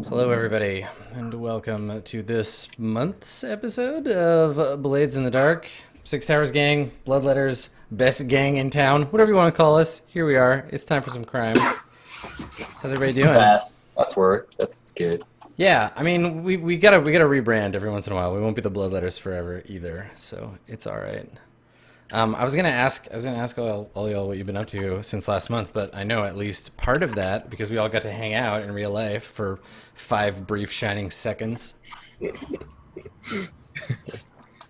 Hello, everybody, and welcome to this month's episode of Blades in the Dark. Six Towers Gang, Bloodletters, best gang in town, whatever you want to call us. Here we are. It's time for some crime. How's everybody doing? Fast. That's work. That's good. Yeah, I mean, we gotta rebrand every once in a while. We won't be the Bloodletters forever either, so it's all right. I was gonna ask all y'all what you've been up to since last month, but I know at least part of that because we all got to hang out in real life for 5 brief shining seconds. Didn't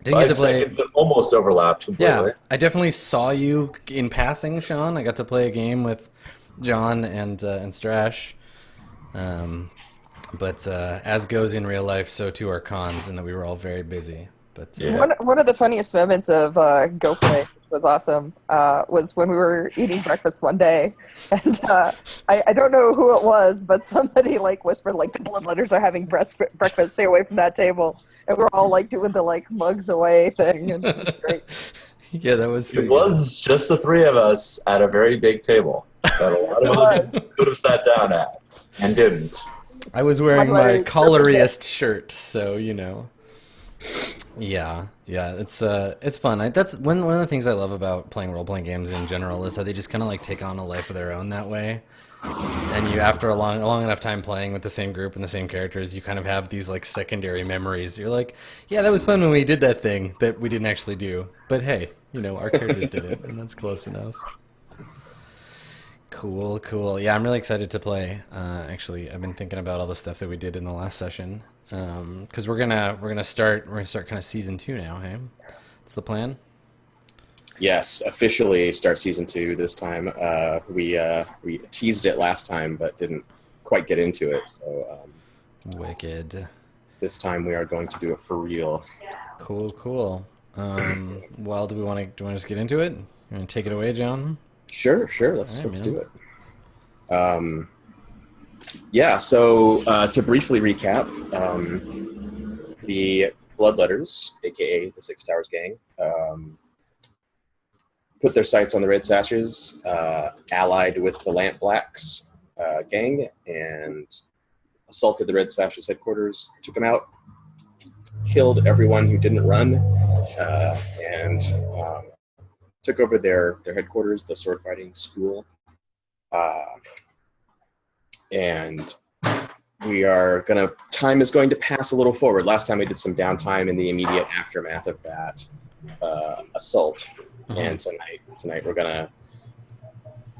get to play. Seconds that almost overlapped completely. Yeah, I definitely saw you in passing, Sean. I got to play a game with John and Strash. But as goes in real life, so too are cons, and that we were all very busy. But Yeah. One of the funniest moments of Go Play, which was awesome, was when we were eating breakfast one day, and I don't know who it was, but somebody whispered the Bloodletters are having breakfast, stay away from that table, and we're all doing the mugs away thing, and it was great. yeah, that was pretty It was just the three of us at a very big table that a lot of other people could have sat down at and didn't. I was wearing my Bloodletters collariest shirt, so you know. Yeah, it's fun. That's one of the things I love about playing role-playing games in general is how they just kind of take on a life of their own that way. And you, after a long enough time playing with the same group and the same characters, you kind of have these secondary memories. You're like, yeah, that was fun when we did that thing that we didn't actually do, but hey, our characters did it, and that's close enough. Cool. Yeah, I'm really excited to play. Actually, I've been thinking about all the stuff that we did in the last session. Because we're gonna start kind of season 2 now. Hey, what's the plan? Yes, officially start season 2 this time. We teased it last time, but didn't quite get into it. So Wicked. this time we are going to do it for real. Cool. Well, do we want to just get into it? You want to take it away, John? Sure. Let's All right, do it. Yeah. So to briefly recap, the Bloodletters, aka the Six Towers Gang, put their sights on the Red Sashes, allied with the Lamp Blacks gang, and assaulted the Red Sashes headquarters, took them out, killed everyone who didn't run, and took over their headquarters, the sword fighting school. And time is going to pass a little forward. Last time we did some downtime in the immediate aftermath of that assault. And tonight we're gonna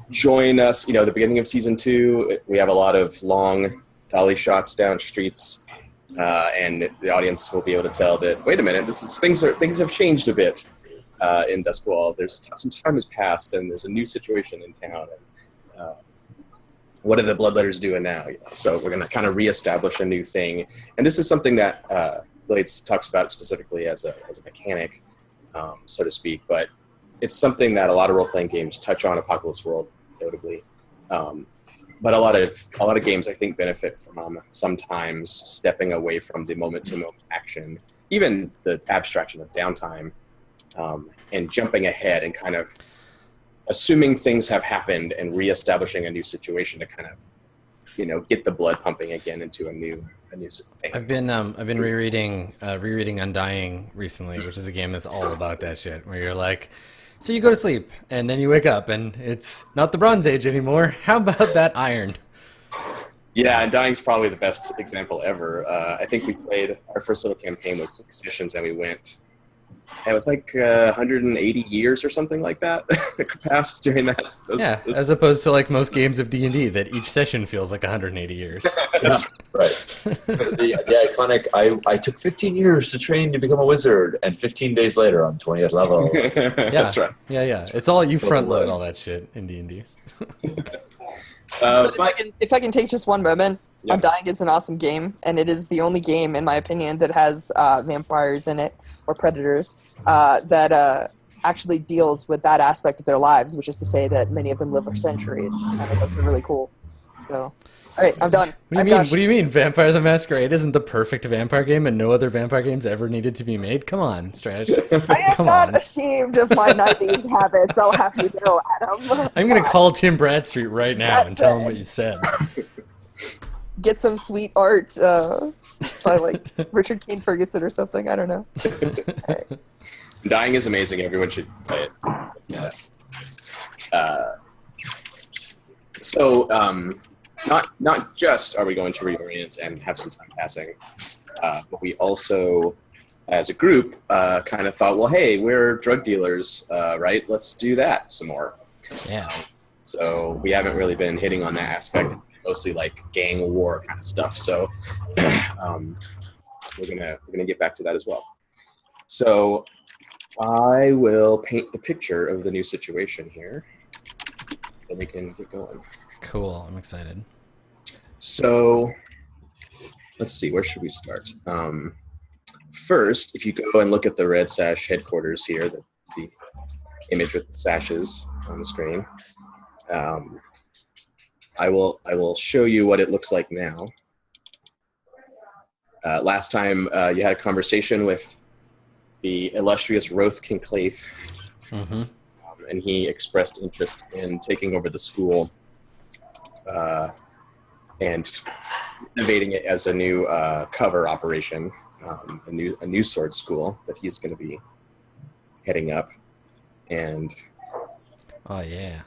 join us, the beginning of season 2. We have a lot of long dolly shots down streets, and the audience will be able to tell that, wait a minute, things have changed a bit in Duskwall. Some time has passed and there's a new situation in town. And, what are the Bloodletters doing now? So we're going to kind of reestablish a new thing. And this is something that Blades talks about specifically as a mechanic, so to speak. But it's something that a lot of role-playing games touch on, Apocalypse World, notably. But a lot of games, I think, benefit from sometimes stepping away from the moment-to-moment action, even the abstraction of downtime, and jumping ahead and kind of assuming things have happened and reestablishing a new situation to kind of, get the blood pumping again into a new thing. I've been rereading Undying recently, which is a game that's all about that shit. Where you're like, so you go to sleep and then you wake up and it's not the Bronze Age anymore. How about that iron? Yeah, Undying's probably the best example ever. I think we played our first little campaign was 6 sessions, and we went. It was 180 years or something like that passed during that. As opposed to most games of D&D that each session feels like 180 years. That's right. the iconic, I took 15 years to train to become a wizard, and 15 days later I'm 20th level. That's right. Yeah. It's all, you front load all that shit in D&D. If I can take just one moment, Yeah. Undying is an awesome game, and it is the only game, in my opinion, that has vampires in it, or predators, that actually deals with that aspect of their lives, which is to say that many of them live for centuries. I think that's really cool. So, all right, I'm done. What do you mean? Vampire the Masquerade isn't the perfect vampire game, and no other vampire games ever needed to be made? Come on, Strash. I am not on. ashamed of my 90s habits, I'll have you know, Adam. I'm going to call Tim Bradstreet right now and tell him what you said. get some sweet art by like Richard Kane Ferguson or something. I don't know. Dying is amazing. Everyone should play it. Yeah. So, not just are we going to reorient and have some time passing, but we also, as a group, kind of thought, well, hey, we're drug dealers, right? Let's do that some more. Yeah. So we haven't really been hitting on that aspect, mostly like gang war kind of stuff. So we're gonna get back to that as well. So I will paint the picture of the new situation here, and we can get going. Cool. I'm excited. So let's see, where should we start? First, if you go and look at the Red Sash headquarters here, the image with the sashes on the screen, I will show you what it looks like now. Last time you had a conversation with the illustrious Roth Kinclaith, and he expressed interest in taking over the school and innovating it as a new cover operation, a new sword school that he's going to be heading up. And Oh yeah.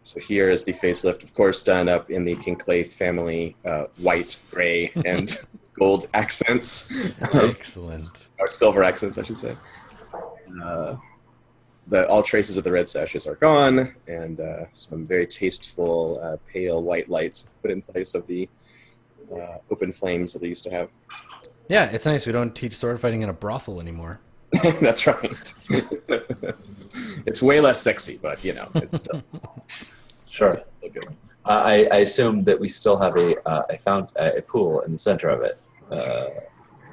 so here is the facelift, of course, done up in the Kinclaith family white, gray, and gold accents. Excellent. Or silver accents, I should say. All traces of the red sashes are gone, and some very tasteful pale white lights put in place of the open flames that they used to have. Yeah, it's nice. We don't teach sword fighting in a brothel anymore. That's right. It's way less sexy, but it's still Sure. still good. I assume that we still have a pool in the center of it.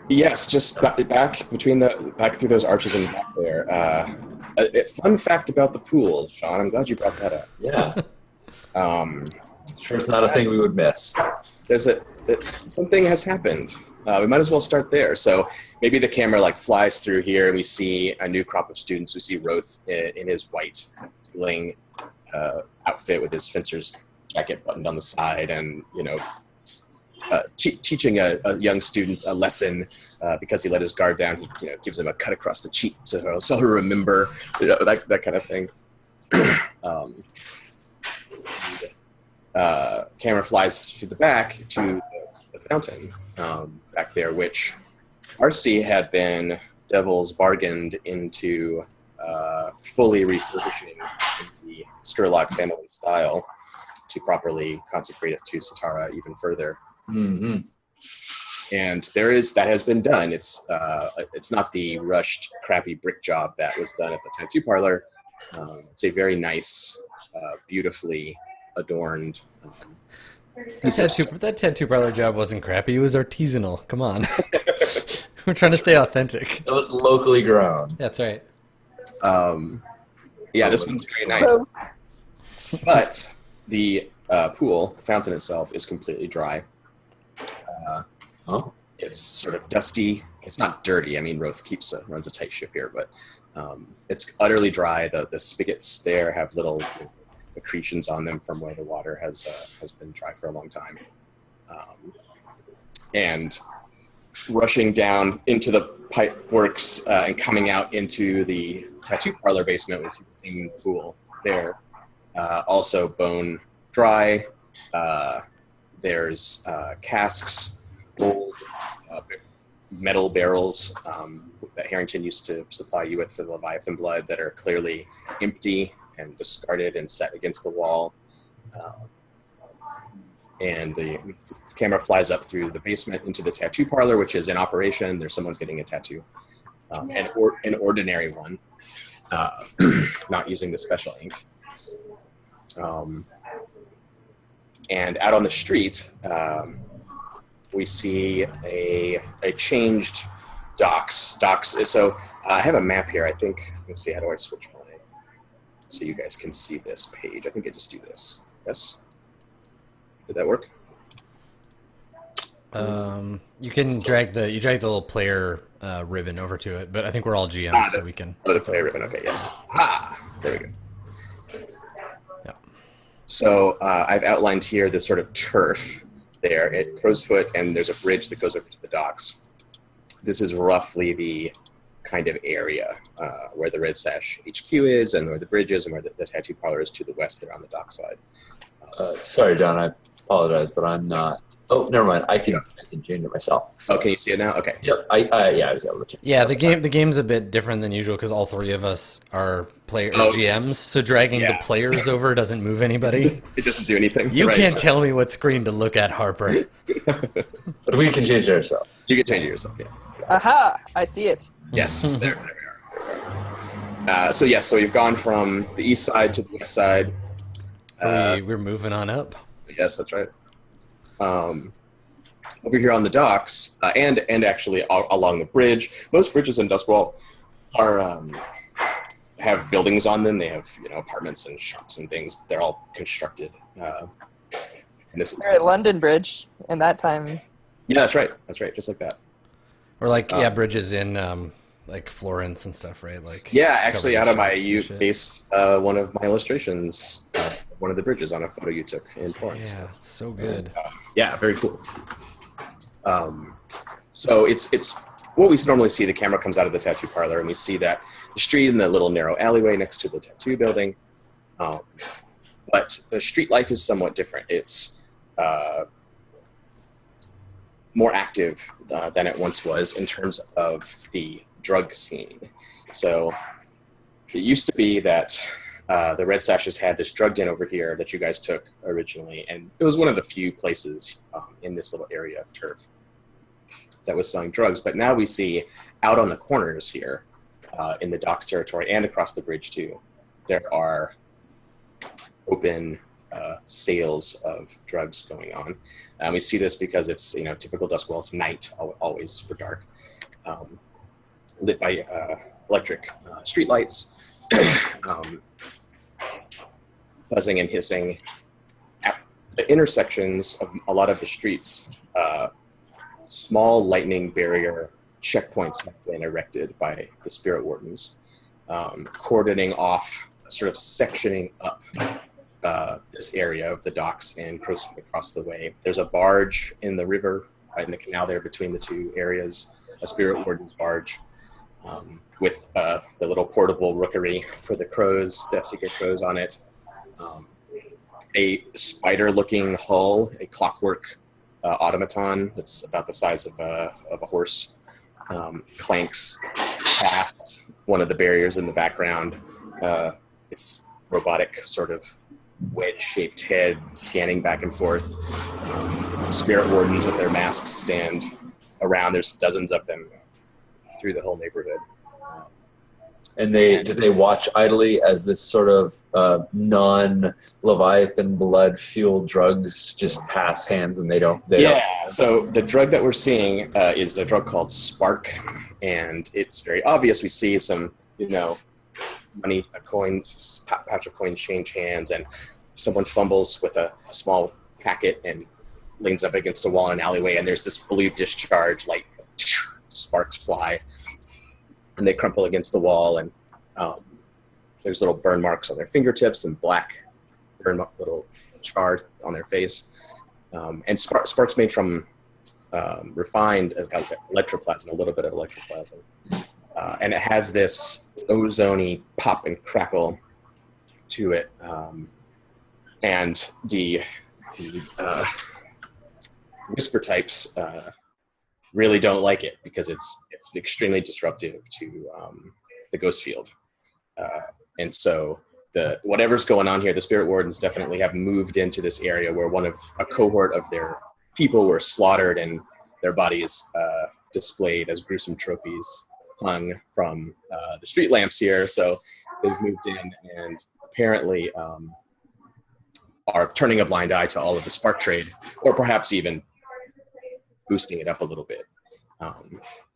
Yes, just back through those arches and back there. A fun fact about the pool, Sean. I'm glad you brought that up. Yeah. Sure, it's not a thing we would miss. Something has happened. We might as well start there. So maybe the camera flies through here, and we see a new crop of students. We see Roth in his white bling outfit with his fencer's jacket buttoned on the side, and teaching a young student a lesson because he let his guard down. He gives him a cut across the cheek so he'll remember, that kind of thing. Camera flies to the back to the fountain back there, which Arcee had been Devil's bargained into fully refurbishing in the Skurlock family style to properly consecrate it to Satara even further. Mm-hmm. And that has been done. It's not the rushed, crappy brick job that was done at the tattoo parlor. It's a very nice, beautifully adorned. That tattoo parlor job wasn't crappy. It was artisanal. Come on. We're trying to stay authentic. It was locally grown. That's right. Yeah, this one's very nice. But the pool, the fountain itself, is completely dry. It's sort of dusty. It's not dirty. I mean, Roth runs a tight ship here, but it's utterly dry. The spigots there have little accretions on them from where the water has been dry for a long time. And rushing down into the pipe works and coming out into the tattoo parlor basement, we see the same pool there. Also bone dry. There's casks, old metal barrels that Harrington used to supply you with for the Leviathan blood that are clearly empty and discarded and set against the wall. And the camera flies up through the basement into the tattoo parlor, which is in operation. Someone's getting a tattoo, an ordinary one, not using the special ink. And out on the street, we see a changed docks. So I have a map here. I think. Let's see. How do I switch my? So you guys can see this page. I think I just do this. Yes. Did that work? You can drag the little player ribbon over to it, but I think we're all GMs, so we can. Oh, the player ribbon. Okay. Yes. There we go. Yeah. So I've outlined here this sort of turf there at Crow's Foot, and there's a bridge that goes over to the docks. This is roughly the kind of area where the Red Sash HQ is, and where the bridge is, and where the tattoo parlor is to the west there on the dockside. Sorry, John, I apologize, but I'm not. Oh, never mind. I can change it myself. So. Oh, can you see it now? Okay. Yep. I was able to change. Yeah, the game's a bit different than usual because all three of us are GMs. So dragging the players over doesn't move anybody. It doesn't do anything. You can't tell me what screen to look at, Harper. But we can change it ourselves. You can change it yourself. Yeah. Aha! I see it. Yes. There we are. So we've gone from the east side to the west side. We're moving on up. Yes, that's right. Over here on the docks, and actually along the bridge. Most bridges in Duskwall have buildings on them. They have apartments and shops and things. They're all constructed. And We're at London Bridge in that time. Yeah, that's right. That's right. Just like that. Or bridges in like Florence and stuff, right? Like actually, out of my you based one of my illustrations. One of the bridges on a photo you took in Florence. Yeah, it's so good. Very cool. So it's what we normally see. The camera comes out of the tattoo parlor, and we see that the street and the little narrow alleyway next to the tattoo building. But the street life is somewhat different. It's more active than it once was in terms of the drug scene. So it used to be that the Red Sashes had this drug den over here that you guys took originally, and it was one of the few places in this little area of turf that was selling drugs. But now we see out on the corners here in the docks territory and across the bridge too, there are open sales of drugs going on. We see this because it's typical Duskwall. It's night, always super dark, lit by electric street lights. Buzzing and hissing. At the intersections of a lot of the streets, small lightning barrier checkpoints have been erected by the spirit wardens, cordoning off, sort of sectioning up this area of the docks and Crow's Foot across the way. There's a barge in the river, in the canal there between the two areas, a spirit warden's barge, with the little portable rookery for the crows, the secret crows on it. A spider-looking hull, a clockwork automaton that's about the size of a horse, clanks past one of the barriers in the background. Its robotic sort of wedge-shaped head scanning back and forth. Spirit wardens with their masks stand around. There's dozens of them through the whole neighborhood. And do they watch idly as this sort of non-Leviathan blood-fueled drugs just pass hands and they don't? So the drug that we're seeing is a drug called Spark, and it's very obvious. We see some, money, a coin, patch of coins change hands, and someone fumbles with a small packet and leans up against a wall in an alleyway, and there's this blue discharge, like sparks fly. And they crumple against the wall, and there's little burn marks on their fingertips and black little char on their face. And Spark's made from refined electroplasm, a little bit of electroplasm. And it has this ozone-y pop and crackle to it. And the whisper types really don't like it because it's extremely disruptive to the ghost field. And so whatever's going on here, the spirit wardens definitely have moved into this area where a cohort of their people were slaughtered and their bodies displayed as gruesome trophies hung from the street lamps here. So they've moved in and apparently are turning a blind eye to all of the spark trade, or perhaps even boosting it up a little bit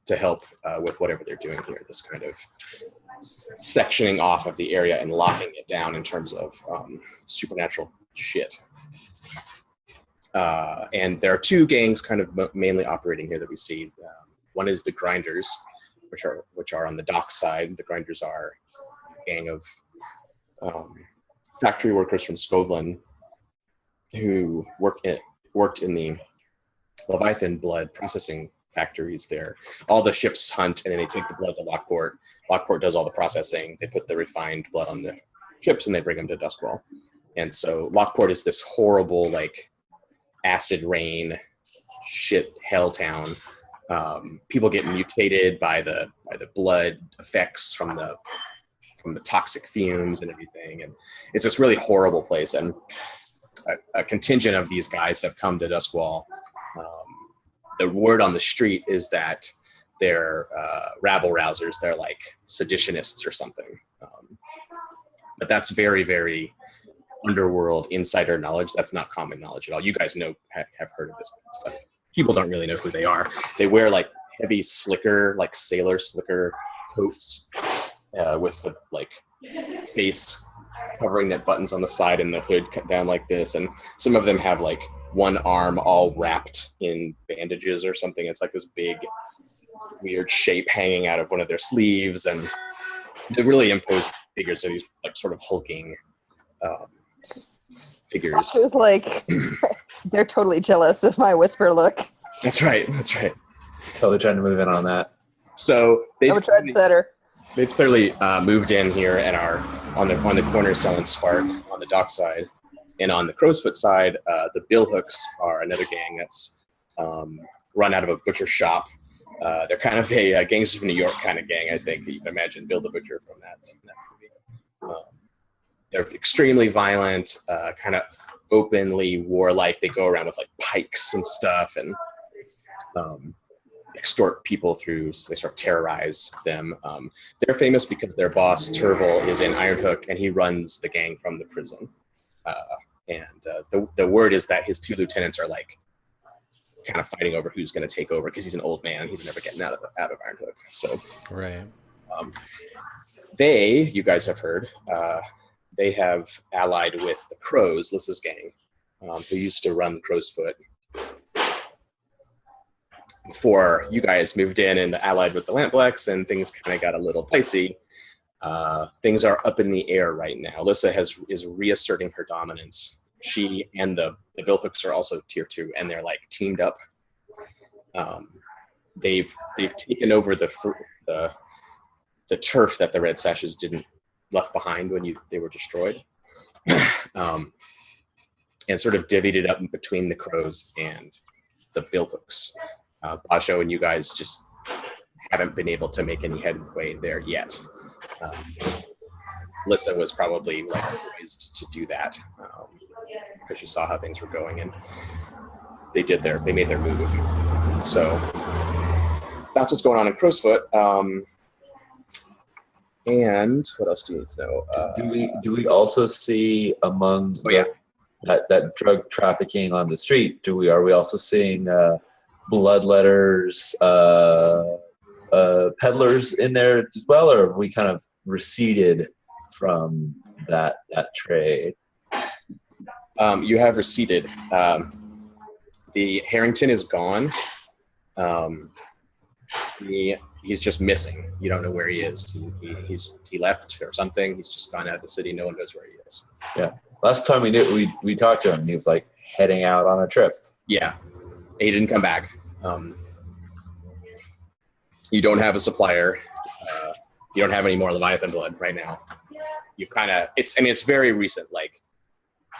to help with whatever they're doing here, this kind of sectioning off of the area and locking it down in terms of supernatural shit. And there are two gangs kind of mainly operating here that we see. One is the Grinders, which are on the dock side. The Grinders are a gang of factory workers from Scotland who worked in the Leviathan blood processing factories there. All the ships hunt, and then they take the blood to Lockport. Lockport does all the processing. They put the refined blood on the ships, and they bring them to Duskwall. And so Lockport is this horrible, like, acid rain, shit hell town. People get mutated by the blood effects from the toxic fumes and everything, and it's this really horrible place. And a contingent of these guys have come to Duskwall. The word on the street is that they're rabble rousers. They're like seditionists or something. But that's very, very underworld insider knowledge. That's not common knowledge at all. You guys have heard of this stuff. People don't really know who they are. They wear like heavy slicker, like sailor slicker coats with the like face covering that buttons on the side and the hood cut down like this. And some of them have like one arm all wrapped in bandages or something. It's like this big weird shape hanging out of one of their sleeves. And they really imposing figures. So these like sort of hulking figures. She was like, they're totally jealous of my whisper look. That's right. That's right. Totally trying to move in on that. So I'm a trendsetter. They've clearly moved in here and are on the corner selling Spark on the dock side. And on the Crowsfoot side, the Billhooks are another gang that's run out of a butcher shop. They're kind of a Gangs of New York kind of gang, I think. You can imagine Bill the Butcher from that movie. They're extremely violent, kind of openly warlike. They go around with like pikes and stuff and extort people they sort of terrorize them. They're famous because their boss, Turville, is in Ironhook, and he runs the gang from the prison. The word is that his two lieutenants are like kind of fighting over who's going to take over because he's an old man. He's never getting out of Ironhook. So, Right. You guys have heard, they have allied with the Crows, Lissa's gang, who used to run Crowsfoot before you guys moved in and allied with the Lampblacks, and things kind of got a little dicey. Things are up in the air right now. Lissa is reasserting her dominance. She and the Billhooks are also tier 2, and they're like teamed up. They've taken over the turf that the Red Sashes didn't left behind when they were destroyed, and sort of divvied it up between the Crows and the Billhooks. Basho and you guys just haven't been able to make any headway there yet. Lissa was probably like poised to do that because she saw how things were going, and they made their move. So that's what's going on in Crowsfoot. And what else do you need to know? Do we also see among that drug trafficking on the street? Are we also seeing bloodletters, peddlers in there as well, or have we kind of receded from that trade? You have receded. The Harrington is gone. He's just missing. You don't know where he is. He left or something. He's just gone out of the city. No one knows where he is. Yeah. Last time we talked to him, he was like heading out on a trip. Yeah. He didn't come back. You don't have a supplier. You don't have any more Leviathan blood right now. You've kind of it's very recent, like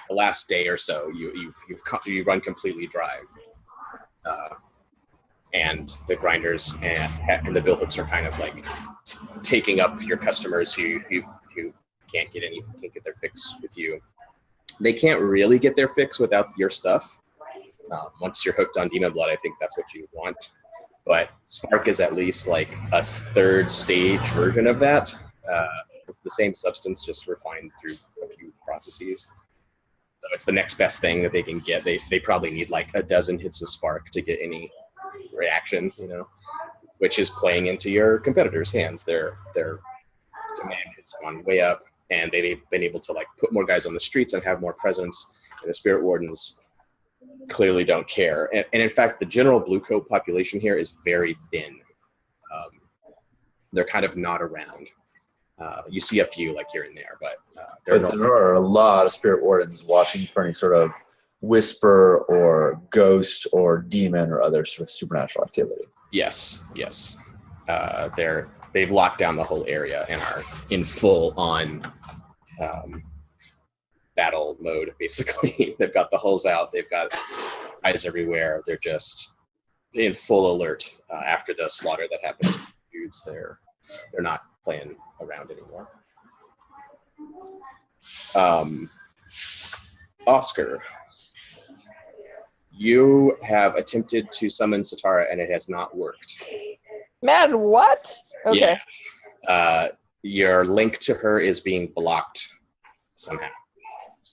the last day or so. You've run completely dry. And the grinders and the Billhooks are kind of like taking up your customers who can't get their fix with you. They can't really get their fix without your stuff. Once you're hooked on Demon Blood, I think that's what you want. But Spark is at least like a third stage version of that. The same substance, just refined through a few processes. So it's the next best thing that they can get. They probably need like a dozen hits of Spark to get any reaction, which is playing into your competitors' hands. Their demand has gone way up, and they've been able to like put more guys on the streets and have more presence. And the Spirit Wardens clearly don't care. And in fact, the general blue coat population here is very thin. They're kind of not around. You see a few like here and there, but there are a lot of Spirit Wardens watching for any sort of whisper or ghost or demon or other sort of supernatural activity. Yes. They've locked down the whole area and are in full on battle mode. Basically, they've got the hulls out. They've got eyes everywhere. They're just in full alert after the slaughter that happened to the dudes. They're not playing around anymore. Oscar, you have attempted to summon Satara and it has not worked. Man, what? Okay. Yeah. Your link to her is being blocked somehow.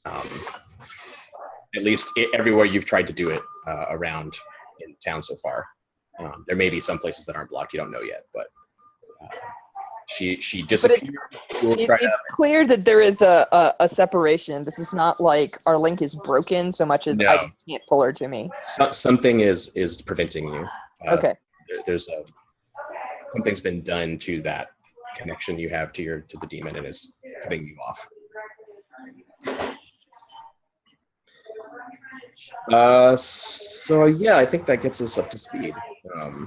At least everywhere you've tried to do it around in town so far. There may be some places that aren't blocked. You don't know yet, but she disappeared. It's clear that there is a separation. This is not like our link is broken so much as I just can't pull her to me. Something is preventing you. Okay. There's something's been done to that connection you have to the demon and is cutting you off. So yeah, I think that gets us up to speed.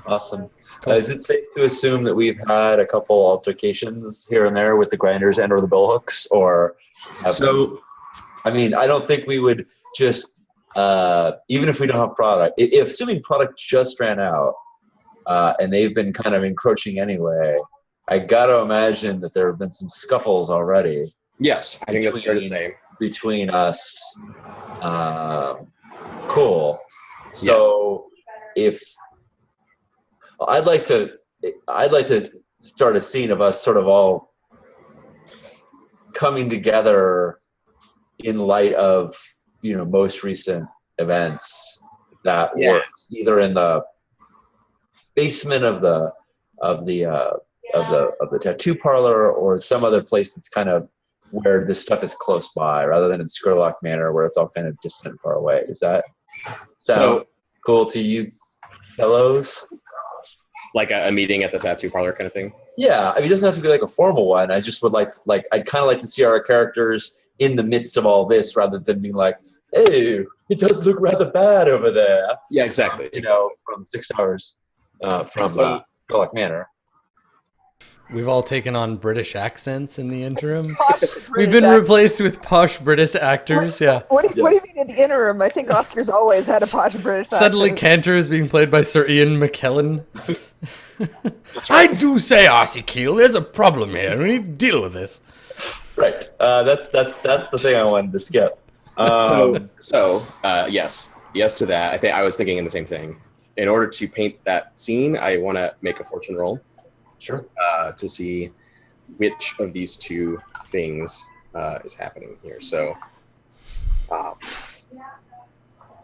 Awesome. Is it safe to assume that we've had a couple altercations here and there with the grinders and or the billhooks, or I mean, I don't think we would just even if we don't have product, if assuming product just ran out and they've been kind of encroaching anyway, I gotta imagine that there have been some scuffles already. Yes, I think that's fair to say. Between us. Cool. So if I'd like to start a scene of us sort of all coming together in light of, you know, most recent events that works either in the basement of the tattoo parlor or some other place that's kind of where this stuff is close by, rather than in Skurlock Manor where it's all kind of distant and far away. Does that sound cool to you fellows? Like a meeting at the tattoo parlor kind of thing? Yeah, I mean, it doesn't have to be like a formal one. I just would I'd kind of like to see our characters in the midst of all this rather than being like, hey, it does look rather bad over there. Yeah, exactly. You know, from 6 hours from Skurlock Manor. We've all taken on British accents in the interim. We've been replaced with posh British actors. What do you mean in the interim? I think Oscar's always had a posh British accent. Suddenly Cantor is being played by Sir Ian McKellen. That's right. I do say, Arcee Keel, there's a problem here. We need to deal with this. Right. That's the thing I wanted to skip. Yes to that. I think I was thinking the same thing. In order to paint that scene, I want to make a fortune roll. Sure. To see which of these two things is happening here. So,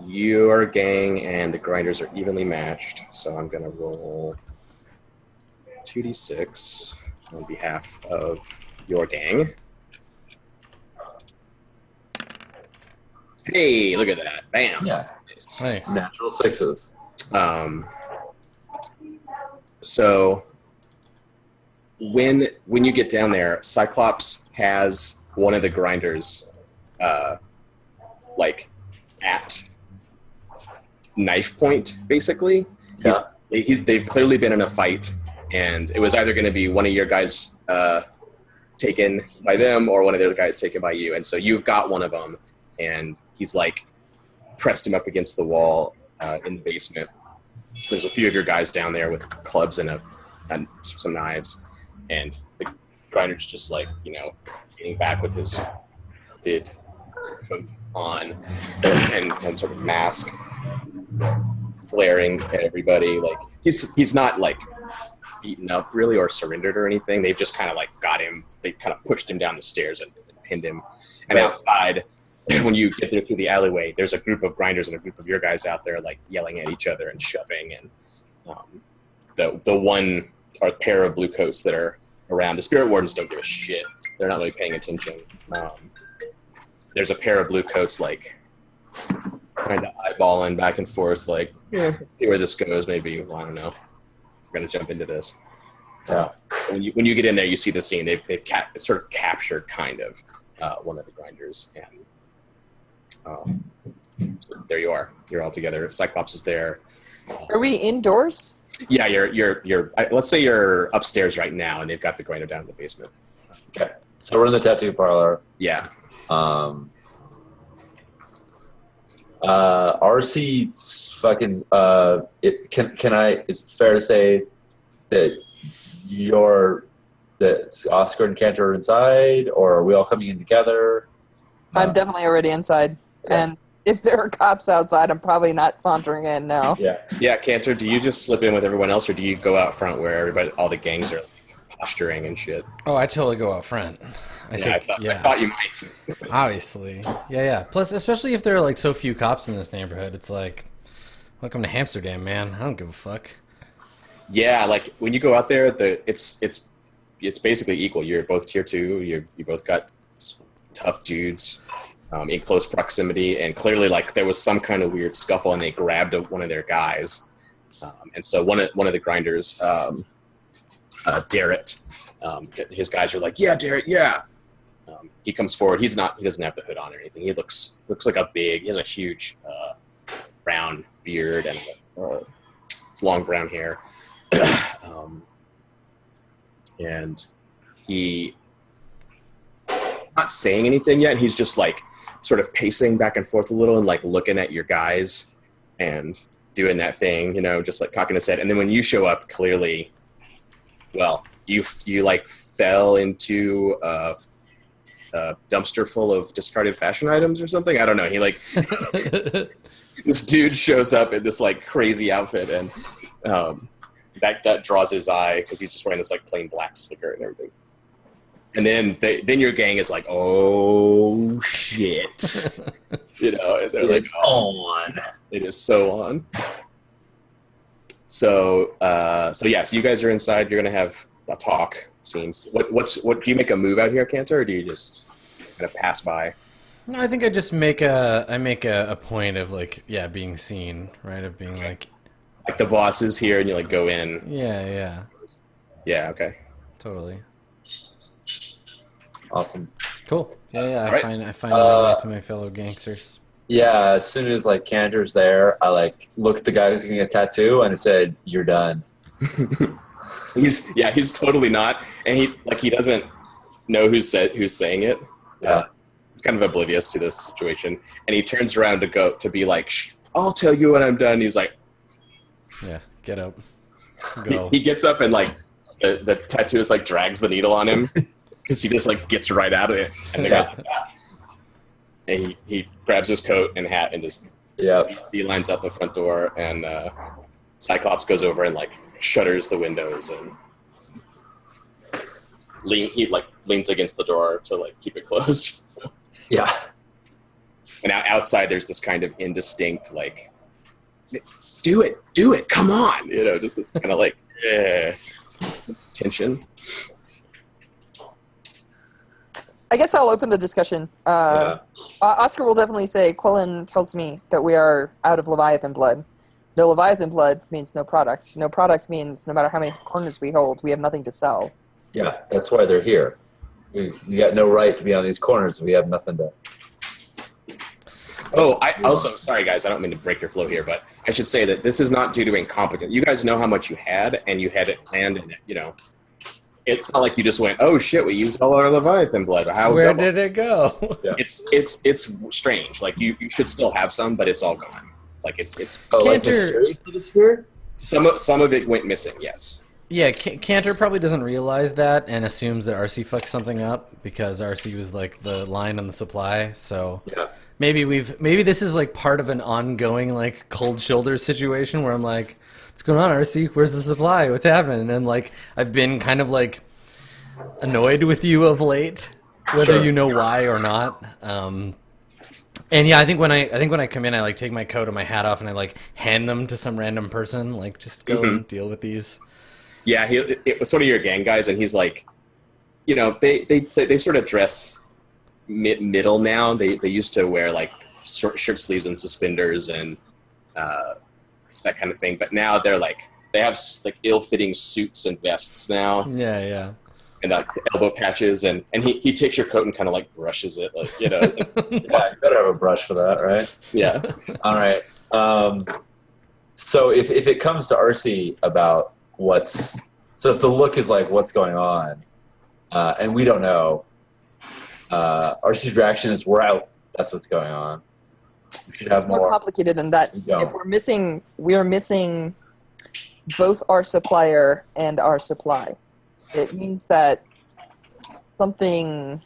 your gang and the grinders are evenly matched. So I'm going to roll 2d6 on behalf of your gang. Hey, look at that! Bam. Yeah. Nice. Natural 6s. So. When you get down there, Cyclops has one of the grinders, like at knife point, basically. Yeah. They've clearly been in a fight, and it was either going to be one of your guys taken by them or one of the other guys taken by you. And so you've got one of them, and he's like pressed him up against the wall in the basement. There's a few of your guys down there with clubs and some knives. And the grinder's just like, you know, getting back with his hooded coat on and sort of mask, glaring at everybody. Like he's not like beaten up really or surrendered or anything. They've just kind of like got him. They kind of pushed him down the stairs and pinned him. And outside, when you get there through the alleyway, there's a group of grinders and a group of your guys out there like yelling at each other and shoving. And the one or pair of blue coats that are around. The spirit wardens don't give a shit. They're not really paying attention. There's a pair of blue coats like kind of eyeballing back and forth like, see where this goes. Maybe, well, I don't know. We're going to jump into this. When you get in there, you see the scene. They've sort of captured kind of one of the grinders. And There you are. You're all together. Cyclops is there. Are we indoors? Yeah, you're. Let's say you're upstairs right now, and they've got the grinder down in the basement. Okay. So we're in the tattoo parlor. Yeah. RC fucking. Can I? Is it fair to say that that Oscar and Cantor are inside, or are we all coming in together? I'm definitely already inside, and if there are cops outside, I'm probably not sauntering in now. Yeah. Yeah, Cantor, do you just slip in with everyone else, or do you go out front where all the gangs are like, posturing and shit? Oh, I totally go out front. I thought you might. Obviously. Yeah. Plus, especially if there are like so few cops in this neighborhood, it's like, welcome to Amsterdam, man. I don't give a fuck. Yeah, like when you go out there, it's basically equal. You're both tier 2. You both got tough dudes in close proximity, and clearly like there was some kind of weird scuffle, and they grabbed one of their guys, and so one of the grinders, Darrett, his guys are like, yeah, Darrett, yeah. He comes forward. He doesn't have the hood on or anything. He looks like he has a huge brown beard and long brown hair. And he not saying anything yet. He's just like sort of pacing back and forth a little and like looking at your guys and doing that thing, just like cocking his head. And then when you show up, clearly, well, you like fell into a dumpster full of discarded fashion items or something. I don't know. He like this dude shows up in this like crazy outfit, and that draws his eye because he's just wearing this like plain black slicker and everything. And then your gang is like, oh shit, and they're like, on. It is so on. So yeah, so you guys are inside. You're gonna have a talk. It seems. What do you make a move out here, Cantor, or do you just kind of pass by? No, I think I just make a point of like, being seen, right? Of being like the boss is here, and you like go in. Yeah. Yeah. Okay. Totally. Awesome. Cool. Yeah. Right. I find my way to my fellow gangsters. Yeah, as soon as like Cantor's there, I like look at the guy who's getting a tattoo and I said, "You're done." He's totally not, and he doesn't know who's saying it. Yeah, he's kind of oblivious to this situation, and he turns around to be like, "Shh, I'll tell you when I'm done." He's like, "Yeah, get up, go." He gets up and like the tattooist like drags the needle on him because he just like gets right out of it, and the guy's like that. And he grabs his coat and hat and just he lines out the front door, and Cyclops goes over and like shutters the windows and he like leans against the door to like keep it closed. Yeah. And outside there's this kind of indistinct like, do it, come on, just this kind of like tension. I guess I'll open the discussion. Oscar will definitely say, Quillen tells me that we are out of Leviathan blood. No Leviathan blood means no product. No product means no matter how many corners we hold, we have nothing to sell. Yeah, that's why they're here. We got no right to be on these corners. We have nothing to... Oh, I also, sorry guys, I don't mean to break your flow here, but I should say that this is not due to incompetence. You guys know how much you had, and you had it planned, and it's not like you just went, oh shit, we used all our Leviathan blood. Where did it go? Yeah. It's strange. Like you should still have some, but it's all gone. Like it's. Oh, like mysteriously disappeared? Some of it went missing. Yes. Yeah, Cantor probably doesn't realize that and assumes that RC fucked something up because RC was like the line on the supply. So maybe this is like part of an ongoing like cold shoulder situation where I'm like, what's going on, RC? Where's the supply? What's happening? And like I've been kind of like annoyed with you of late, whether you know why or not. And yeah, I think when I come in, I like take my coat and my hat off and I like hand them to some random person, like just go and deal with these. Yeah, it's one of your gang guys, and he's like, they sort of dress middle now. They used to wear like shirt sleeves and suspenders and that kind of thing, but now they have like ill-fitting suits and vests now. Yeah. and elbow patches, and he takes your coat and kind of like brushes it, like, you know. Yeah, you better have a brush for that, right? Yeah. All right. So if it comes to RC about if the look is like what's going on, and we don't know, RC's reaction is we're out. That's what's going on. We should have It's more complicated than that. If we are missing both our supplier and our supply. It means that something,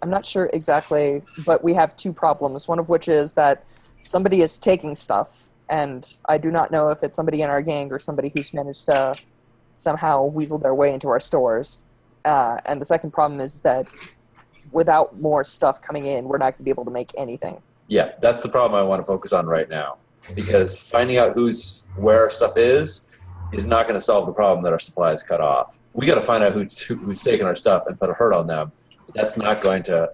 I'm not sure exactly, but we have two problems. One of which is that somebody is taking stuff, and I do not know if it's somebody in our gang or somebody who's managed to somehow weasel their way into our stores. And the second problem is that without more stuff coming in, we're not going to be able to make anything. Yeah, that's the problem I want to focus on right now. Because finding out where our stuff is not going to solve the problem that our supply is cut off. We got to find out who's taken our stuff and put a hurt on them. That's not going to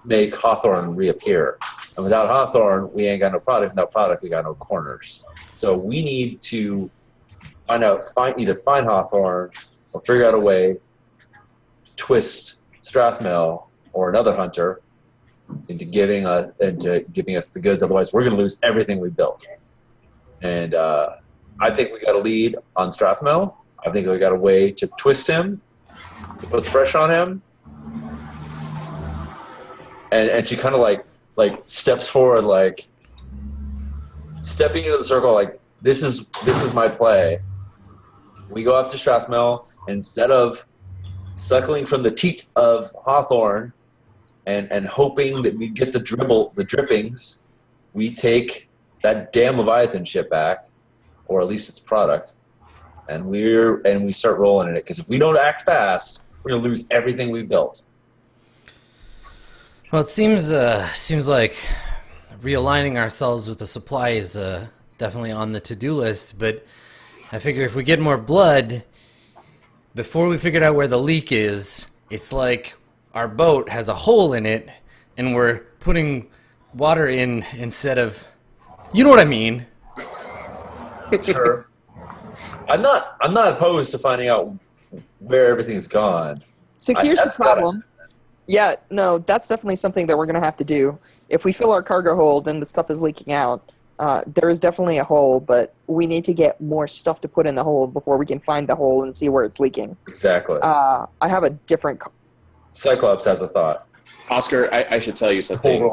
make Hawthorne reappear. And without Hawthorne, we ain't got no product. Without product, we got no corners. So we need to either find Hawthorne or figure out a way to twist Strathmel or another hunter into giving us the goods. Otherwise, we're going to lose everything we built. And I think we got a lead on Strathmel. I think we got a way to twist him, to put the pressure on him, and she kind of like steps forward, like stepping into the circle, like this is my play. We go after Strathmel, and instead of suckling from the teat of Hawthorne and hoping that we get the drippings, we take that damn Leviathan ship back, or at least its product, and we start rolling in it. Because if we don't act fast, we're gonna lose everything we built. Well, it seems like realigning ourselves with the supply is definitely on the to-do list. But I figure if we get more blood before we figured out where the leak is, it's like our boat has a hole in it, and we're putting water in instead of, you know what I mean? Sure. I'm not opposed to finding out where everything's gone. So here's the problem. Yeah, no, that's definitely something that we're going to have to do. If we fill our cargo hold and the stuff is leaking out, there is definitely a hole, but we need to get more stuff to put in the hole before we can find the hole and see where it's leaking. Exactly. I have a different... Cyclops has a thought. Oscar, I should tell you something.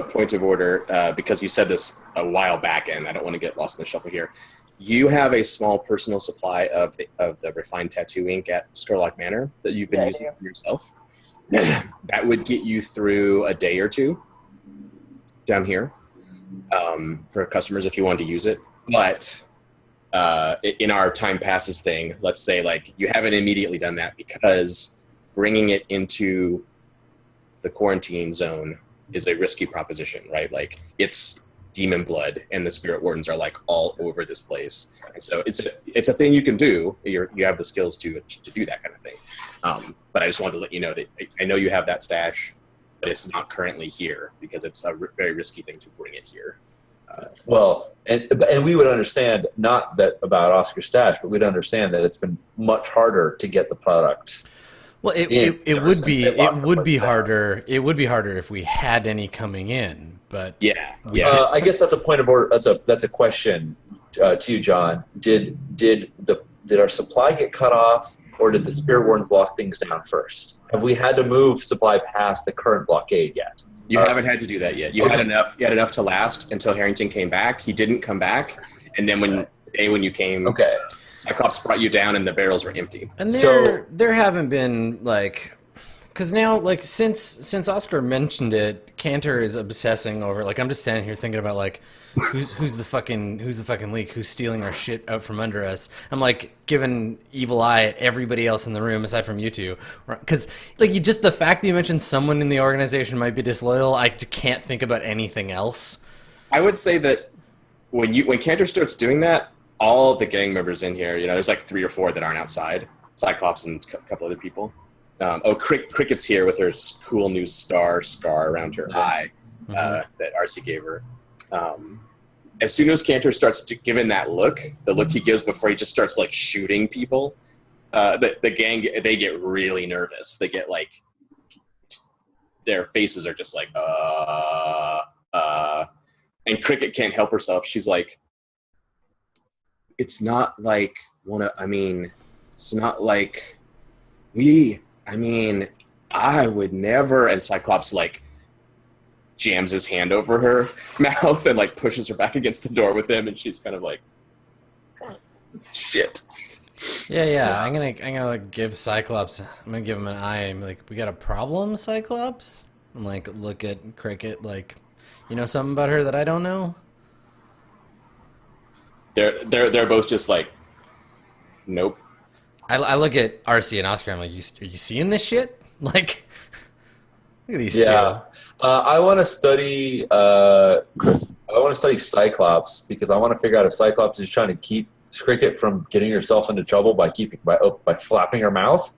Point of order, because you said this a while back, and I don't want to get lost in the shuffle here. You have a small personal supply of the refined tattoo ink at Skurlock Manor that you've been using for yourself. That would get you through a day or two down here for customers if you wanted to use it. But in our time passes thing, let's say like you haven't immediately done that because bringing it into the quarantine zone is a risky proposition, right? Like it's demon blood and the spirit wardens are like all over this place. And so it's a thing you can do. You have the skills to do that kind of thing. But I just wanted to let you know that I know you have that stash, but it's not currently here because it's a very risky thing to bring it here. And we would understand, not that about Oscar's stash, but we'd understand that it's been much harder to get the product. Well, it would be harder. It would be harder if we had any coming in, but I guess that's a point of order. That's a question to you, John. Did our supply get cut off, or did the spirit wardens lock things down first? Have we had to move supply past the current blockade yet? You haven't had to do that yet. You had enough to last until Harrington came back. He didn't come back, and then the day when you came, Cyclops brought you down, and the barrels were empty. And there haven't been like, because now like since Oscar mentioned it, Cantor is obsessing over like I'm just standing here thinking about like who's the fucking leak, who's stealing our shit out from under us. I'm like giving evil eye at everybody else in the room aside from you two, because like just the fact that you mentioned someone in the organization might be disloyal, I can't think about anything else. I would say that when Cantor starts doing that, all of the gang members in here, there's like 3 or 4 that aren't outside. Cyclops and a couple other people. Cricket's here with her cool new scar around her eye that RC gave her. as soon as Cantor starts giving that look, the look he gives before he just starts like shooting people, the gang, they get really nervous. They get like, their faces are just like, and Cricket can't help herself. She's like, it's not like it's not like I would never. And Cyclops like jams his hand over her mouth and like pushes her back against the door with him, and she's kind of like, shit. Yeah. I'm gonna like give Cyclops. I'm gonna give him an eye. I'm like, we got a problem, Cyclops. And like look at Cricket. Like, you know something about her that I don't know. They're both just like, nope. I look at RC and Oscar. I'm like, are you seeing this shit? Like, look at these two. I want to study. Cyclops because I want to figure out if Cyclops is trying to keep Cricket from getting herself into trouble by flapping her mouth,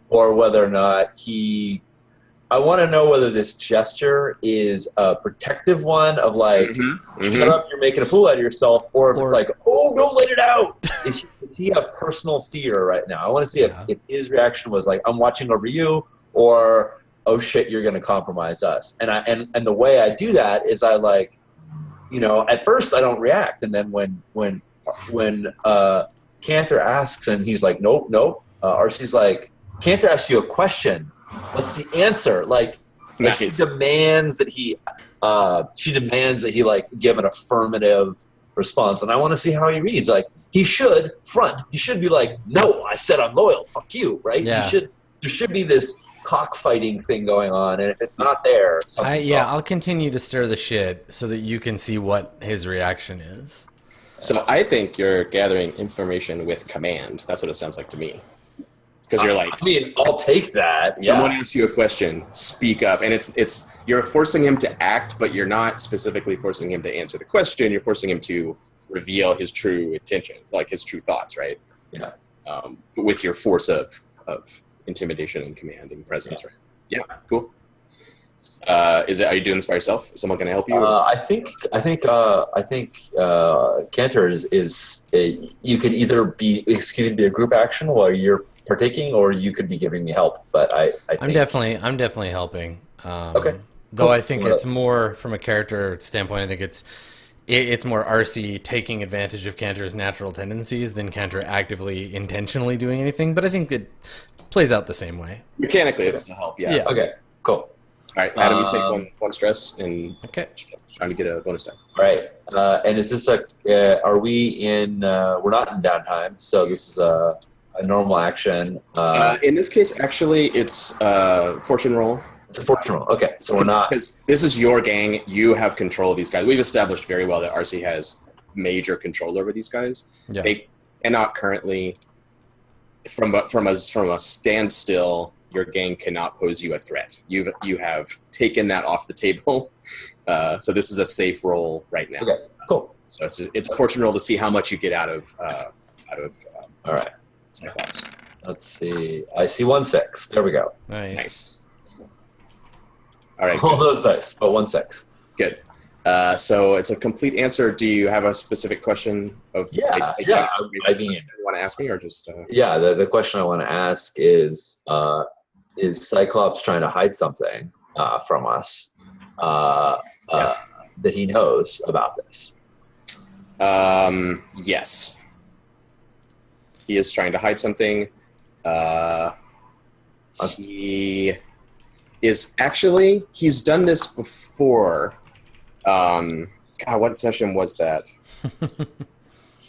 or whether or not I want to know whether this gesture is a protective one of like, shut up, you're making a fool out of yourself, or if it's like, oh, don't let it out. Does he have personal fear right now? I want to see if his reaction was like, I'm watching over you, or oh shit, you're going to compromise us. And the way I do that is I like, at first I don't react, and then when Cantor asks and he's like, nope, RC's like, Cantor asks you a question. What's the answer? Like she demands that he like give an affirmative response, and I want to see how he reads. Like he should front. He should be like, no, I said I'm loyal. Fuck you, right? Yeah. There should be this cockfighting thing going on, and if it's not there, I'll continue to stir the shit so that you can see what his reaction is. So I think you're gathering information with command. That's what it sounds like to me. Because you're like, I'll take that. Someone asks you a question, speak up, and it's you're forcing him to act, but you're not specifically forcing him to answer the question. You're forcing him to reveal his true intention, like his true thoughts, right? Yeah. With your force of intimidation and command and presence, right? Yeah, cool. Are you doing this by yourself? Is someone going to help you? I think Cantor is you could either be a group action while you're partaking, or you could be giving me help. But I'm definitely helping. Okay. Though cool. I think it's more from a character standpoint. I think it's more RC taking advantage of Cantor's natural tendencies than Cantor actively intentionally doing anything. But I think it plays out the same way. Mechanically, it's to help. Yeah. Okay. Cool. All right, Adam, you take one stress and trying to get a bonus die. All right, and is this are we in? We're not in downtime, so this is a normal action. In this case, actually, it's fortune roll. It's a fortune roll. Okay, so we're not. Because this is your gang. You have control of these guys. We've established very well that RC has major control over these guys. Yeah. They cannot currently, from a standstill, your gang cannot pose you a threat. You have taken that off the table. So this is a safe roll right now. Okay, cool. So it's a fortune roll to see how much you get out of all right. Cyclops. Let's see. I see 1/6. There we go. Nice. All right. All those dice, but 1/6. Good. So it's a complete answer. Do you have a specific question of? Yeah. I mean, you want to ask me or just? Yeah. The question I want to ask is Cyclops trying to hide something from us that he knows about this? Yes. He is trying to hide something. He is actually, he's done this before. God, what session was that?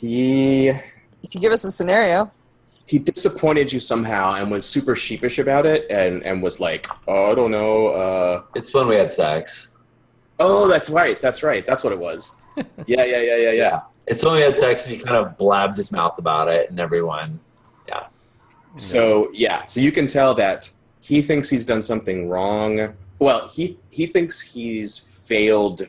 You can give us a scenario. He disappointed you somehow and was super sheepish about it and was like, oh, I don't know. It's when we had sex. Oh, that's right. That's what it was. Yeah. It's when we had sex and he kind of blabbed his mouth about it and everyone, yeah. So you can tell that he thinks he's done something wrong. Well, he thinks he's failed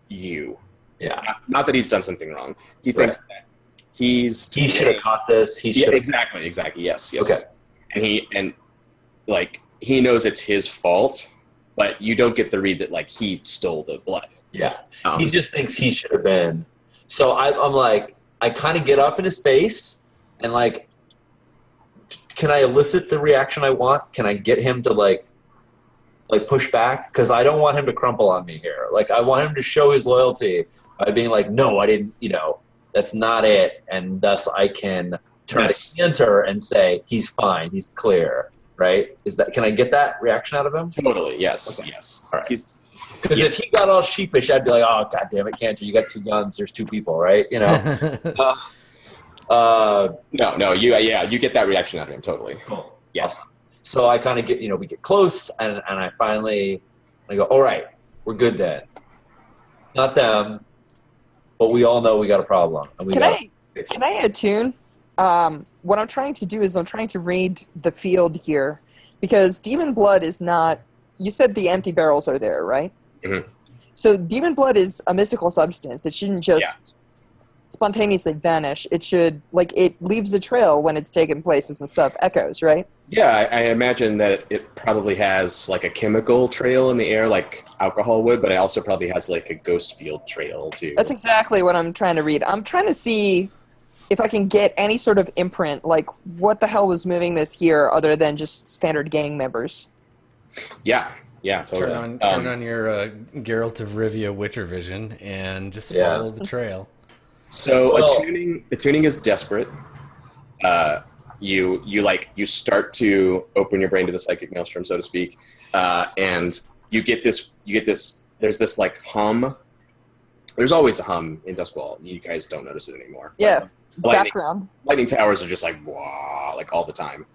you. Yeah. Not that he's done something wrong. He thinks that he should have caught this. Exactly. Yes. Okay. And he knows it's his fault, but you don't get the read that like he stole the blood. Yeah. He just thinks he should have been. So I'm like, I kind of get up in his face and like, can I elicit the reaction I want? Can I get him to like push back? Because I don't want him to crumple on me here. Like, I want him to show his loyalty by being like, no, I didn't, that's not it. And thus I can turn to Enter and say, he's fine, he's clear, right? Can I get that reaction out of him? Totally, yes, okay. Yes. All right. Because if he got all sheepish, I'd be like, oh, God damn it, Cantor, you got 2 guns, there's 2 people, right? No, you get that reaction out of him, totally. Cool. Yes. Awesome. So I kind of get, we get close, and I go, all right, we're good then. It's not them, but we all know we got a problem. And Can I attune? What I'm trying to do is I'm trying to read the field here, because demon blood is not. You said the empty barrels are there, right? Mm-hmm. So demon blood is a mystical substance. It shouldn't just spontaneously vanish. It should, it leaves a trail when it's taken places and stuff. Echoes, right? Yeah, I imagine that it probably has like a chemical trail in the air, like alcohol would, but it also probably has like a ghost field trail too. That's exactly what I'm trying to read. I'm trying to see if I can get any sort of imprint, like what the hell was moving this here other than just standard gang members. Yeah, totally. Turn on your Geralt of Rivia Witcher vision and just follow the trail. So attuning is desperate. You start to open your brain to the psychic maelstrom, so to speak, and you get this. There's this like hum. There's always a hum in Duskwall. You guys don't notice it anymore. Yeah, background. Lightning towers are just like wah, like all the time.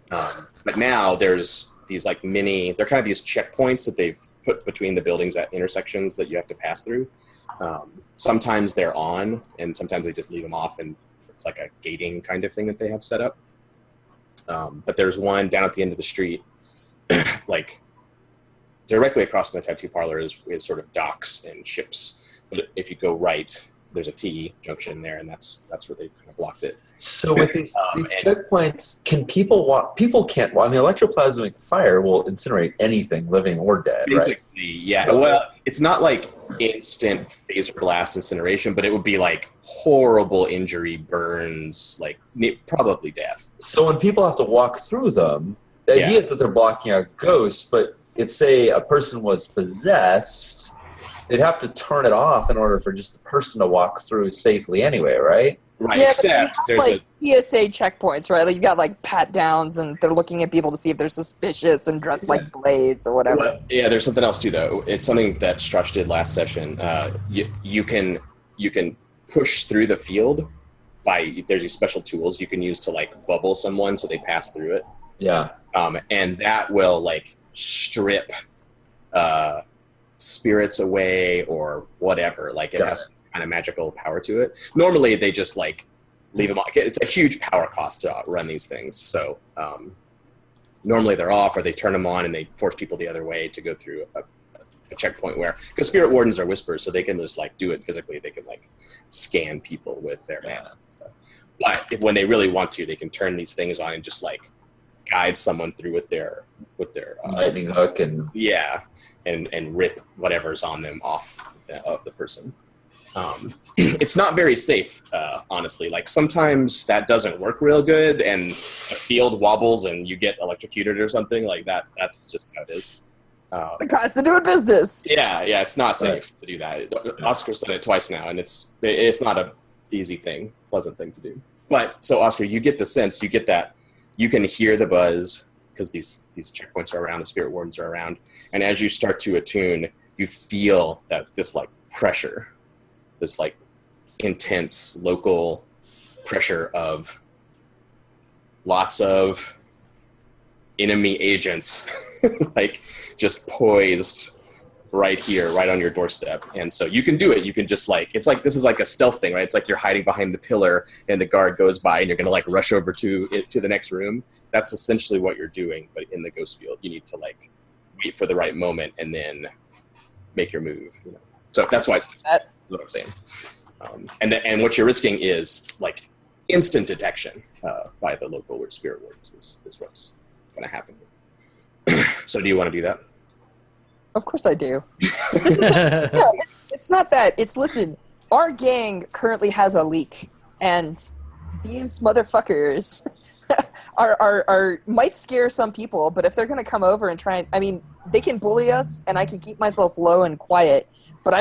But now there's these like they're kind of these checkpoints that they've put between the buildings at intersections that you have to pass through. Sometimes they're on, and sometimes they just leave them off, and it's like a gating kind of thing that they have set up. But there's one down at the end of the street, like directly across from the tattoo parlor is sort of docks and ships. But if you go right, there's a T junction there, and that's where they kind of blocked it. So with these checkpoints, can people walk? People can't walk. I mean, electroplasmic fire will incinerate anything, living or dead, basically, right? Yeah. So, well, it's not like instant phaser blast incineration, but it would be like horrible injury, burns, like probably death. So when people have to walk through them, the idea is that they're blocking out ghosts, but if, say, a person was possessed, they'd have to turn it off in order for just the person to walk through safely anyway, right? Right, Yeah, except there's PSA checkpoints, right? Like you got like pat downs, and they're looking at people to see if they're suspicious and dressed like blades or whatever. Well, yeah, there's something else too, though. It's something that Strush did last session. You can push through the field there's these special tools you can use to like bubble someone so they pass through it. Yeah. And that will like strip spirits away or whatever. Like it has kind of magical power to it. Normally they just like leave them off. It's a huge power cost to run these things. So normally they're off, or they turn them on and they force people the other way to go through a checkpoint because spirit wardens are whispers, so they can just like do it physically. They can like scan people with their mana. So. But when they really want to, they can turn these things on and just like guide someone through with their lightning hook and and rip whatever's on them off of the person. It's not very safe, honestly. Like sometimes that doesn't work real good, and the field wobbles and you get electrocuted or something like that. That's just how it is. The cost of doing business. Yeah, it's not safe to do that. Oscar's done it twice now, and it's not a pleasant thing to do. But so Oscar, you get the sense, you get that, you can hear the buzz because these checkpoints are around, the spirit wardens are around, and as you start to attune, you feel that this like pressure, this like intense local pressure of lots of enemy agents like just poised right here, right on your doorstep. And so you can do it. You can just like, it's like, this is like a stealth thing, right? It's like you're hiding behind the pillar and the guard goes by and you're going to like rush over to the next room. That's essentially what you're doing. But in the ghost field, you need to like wait for the right moment and then make your move. So that's why it's what I'm saying. And what you're risking is like instant detection by the local spirit wardens is what's going to happen. So do you want to do that? Of course I do. It's not that. Listen, our gang currently has a leak, and these motherfuckers are might scare some people, but if they're going to come over and try and, I mean, they can bully us, and I can keep myself low and quiet, but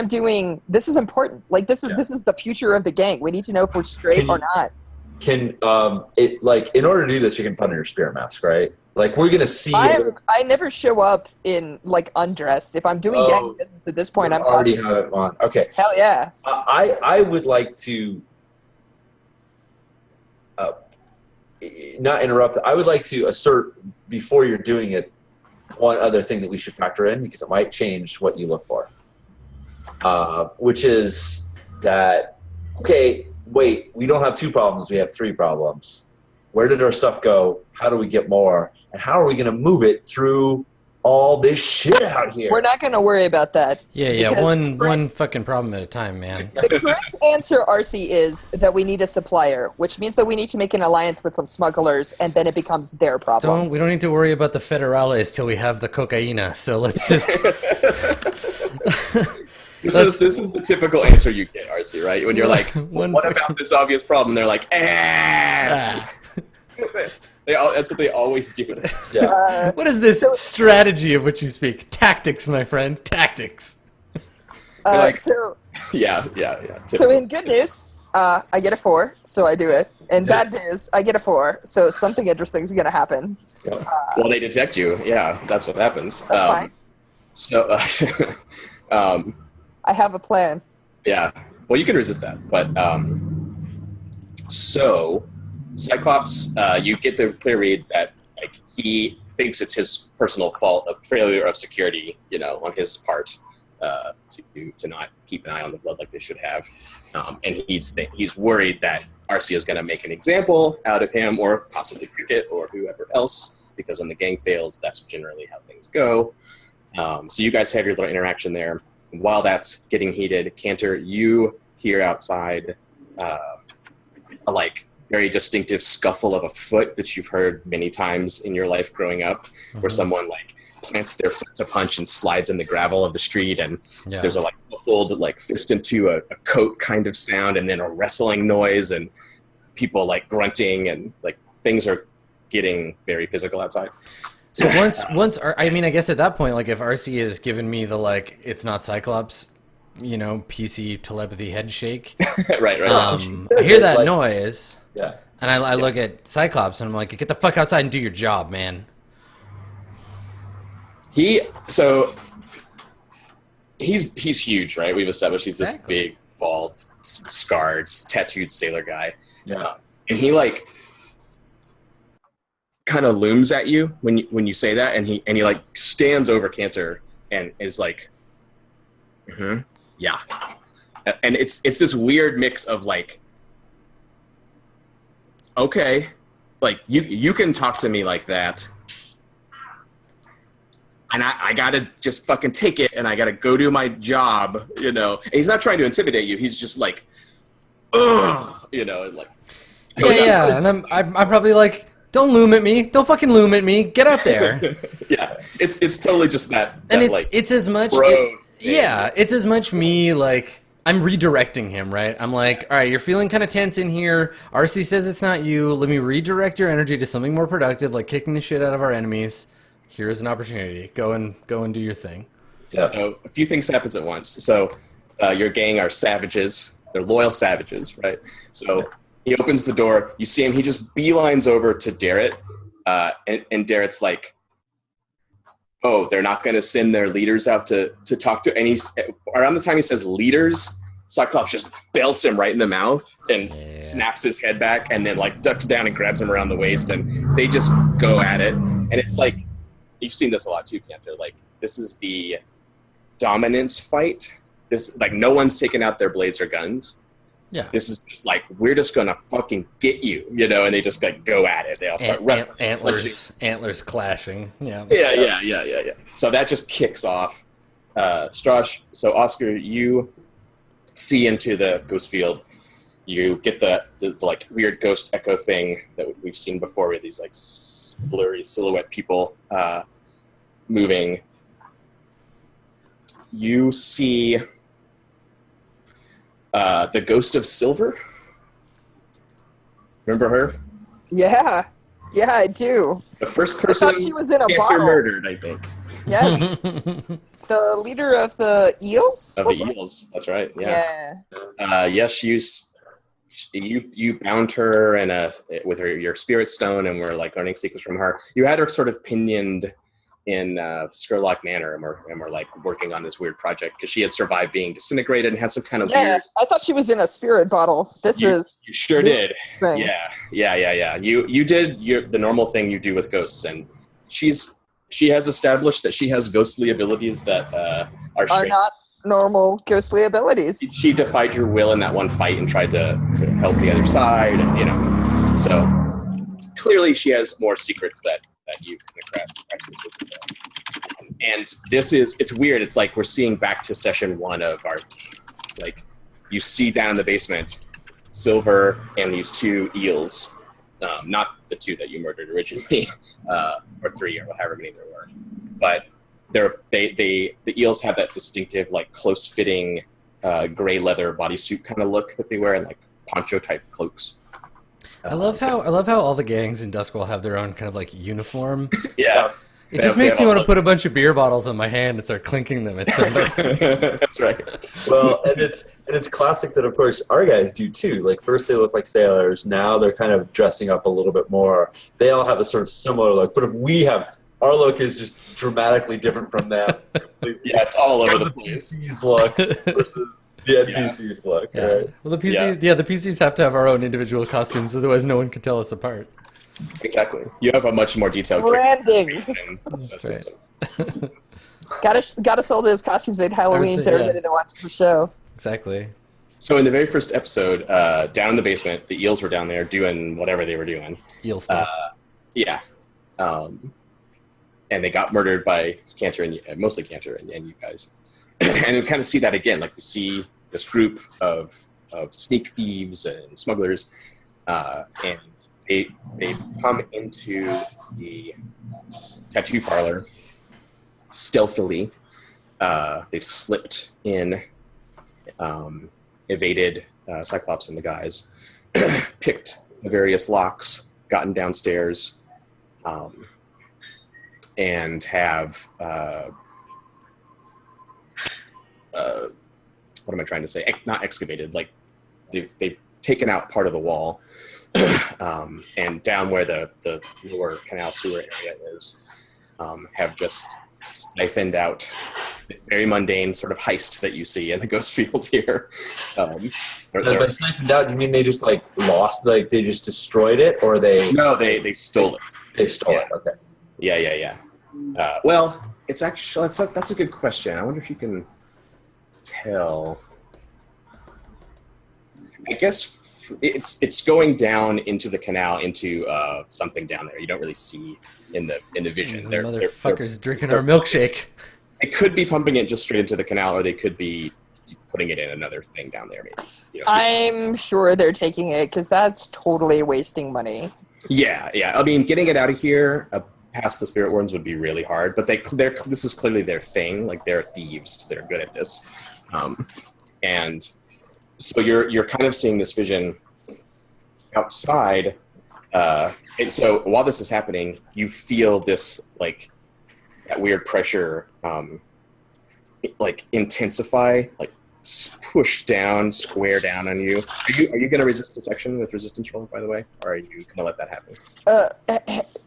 this is important. Like, this is the future of the gang. We need to know if we're straight or not. In order to do this, you can put on your spirit mask, right? Like, we're gonna see. I never show up in like undressed. If I'm doing gang business at this point, I'm already have it on. Okay. Hell yeah. I would like to not interrupt. I would like to assert before you're doing it one other thing that we should factor in, because it might change what you look for. Which is that, okay, wait, we don't have 2 problems, we have 3 problems. Where did our stuff go? How do we get more? And how are we going to move it through all this shit out here? We're not going to worry about that. Yeah, one fucking problem at a time, man. The correct answer, RC, is that we need a supplier, which means that we need to make an alliance with some smugglers, and then it becomes their problem. We don't need to worry about the federales till we have the cocaina, so let's just... This is the typical answer you get, RC, right? When you're like, what about this obvious problem? They're like, That's what they always do. Yeah. What is this strategy of which you speak? Tactics, my friend. Tactics. Yeah. So in good news, I get a 4, so I do it. In bad news, I get a 4, so something interesting is going to happen. Yeah. Well, they detect you. Yeah, that's what happens. That's fine. So, I have a plan. Yeah. Well, you can resist that, but so Cyclops, you get the clear read that like he thinks it's his personal fault, a failure of security, on his part, to not keep an eye on the blood like they should have, and he's worried that Arcia is going to make an example out of him, or possibly Cricket or whoever else, because when the gang fails, that's generally how things go. So you guys have your little interaction there. While that's getting heated, Cantor, you hear outside a very distinctive scuffle of a foot that you've heard many times in your life growing up, where someone plants their foot to punch and slides in the gravel of the street, and there's a muffled fist into a coat kind of sound, and then a wrestling noise, and people grunting, and things are getting very physical outside. So I guess at that point, if RC has given me the it's not Cyclops, PC telepathy head shake. right. I hear that noise. Yeah. And I look at Cyclops and I'm like, get the fuck outside and do your job, man. He's huge, right? We've established he's this big, bald, scarred, tattooed sailor guy. Yeah. And he kind of looms at you when you say that, and he stands over Cantor and is like, yeah. And it's this weird mix of okay, you can talk to me like that, and I gotta just fucking take it, and I gotta go do my job, And he's not trying to intimidate you. He's just ugh, and I'm probably don't loom at me. Don't fucking loom at me. Get out there. Yeah, it's totally just that and it's as much. It's as much me I'm redirecting him, right? I'm like, all right, you're feeling kind of tense in here. RC says it's not you. Let me redirect your energy to something more productive, like kicking the shit out of our enemies. Here's an opportunity. Go and do your thing. Yeah. So a few things happens at once. So your gang are savages. They're loyal savages, right? So he opens the door. You see him. He just beelines over to Darrett, and Darrett's like, "Oh, they're not going to send their leaders out to talk to." And he's around the time he says leaders, Cyclops just belts him right in the mouth and snaps his head back, and then ducks down and grabs him around the waist, and they just go at it. And it's you've seen this a lot too, Cantor. This is the dominance fight. This no one's taken out their blades or guns. Yeah. This is just we're just gonna fucking get you, and they just go at it. They all start wrestling. Antlers clashing. Yeah. Yeah. So that just kicks off. Strash, so Oscar, you see into the ghost field. You get the weird ghost echo thing that we've seen before, with these blurry silhouette people moving. You see The Ghost of Silver. Remember her? Yeah, I do. The first I person thought she was in a cancer bottle. murdered, I think. Yes, the leader of the eels. Of was the it? eels, that's right. Yeah. Yeah. Yes, you bound her with your spirit stone, and we're like learning secrets from her. You had her sort of pinioned in Skurlock Manor, and we're like working on this weird project because she had survived being disintegrated and had some kind of weird. I thought she was in a spirit bottle. You sure did. Thing. Yeah. You did the normal thing you do with ghosts, and she has established that she has ghostly abilities that are not normal ghostly abilities. She defied your will in that one fight and tried to help the other side, and so clearly she has more secrets that you can practice with. And it's weird. It's like we're seeing back to session 1 of our, like, you see down in the basement Silver and these 2 eels, not the 2 that you murdered originally, or 3 or however many there were, but the eels have that distinctive, like, close-fitting gray leather bodysuit kind of look that they wear, and like poncho type cloaks. I love how all the gangs in Duskwall have their own kind of like uniform. Yeah. It just makes me want to put a bunch of beer bottles on my hand and start clinking them at somebody. That's right. Well, and it's classic that, of course, our guys do too. Like, first they look like sailors, now they're kind of dressing up a little bit more. They all have a sort of similar look, but if we have, our look is just dramatically different from them. Yeah, it's all over the place. PC's look versus the NPC's look. Yeah. Right? Well, the PCs have to have our own individual costumes, otherwise no one can tell us apart. Exactly. You have a much more detailed branding system. Gotta sell those costumes at Halloween to everybody that watches the show. Exactly. So in the very first episode, down in the basement, the eels were down there doing whatever they were doing. Eel stuff. Yeah. And they got murdered by Cantor and mostly Cantor and you guys. And we kind of see that again. Like, we see this group of sneak thieves and smugglers, and they've come into the tattoo parlor stealthily. They've slipped in, evaded Cyclops and the guys, picked the various locks, gotten downstairs, and have what am I trying to say? Not excavated. Like, they've taken out part of the wall, and down where the lower canal sewer area is, have just siphoned out the very mundane sort of heist that you see in the Ghost Field here. By siphoned out, you mean they just like lost, like they just destroyed it, or they? No, they stole it. They stole it. Okay. Yeah. Well, it's actually that's a good question. I wonder if you can tell. I guess it's going down into the canal into something down there. You don't really see in the vision. These motherfuckers drinking our milkshake. They could be pumping it just straight into the canal, or they could be putting it in another thing down there. Maybe. I'm sure they're taking it because that's totally wasting money. Yeah. I mean, getting it out of here past the Spirit Wardens would be really hard. But this is clearly their thing. Like, they're thieves. They're good at this, and so you're kind of seeing this vision outside. And so while this is happening, you feel this, like, that weird pressure, like, intensify, like, push down, square down on you. Are you going to resist detection with resistance roll, by the way? Or are you going to let that happen?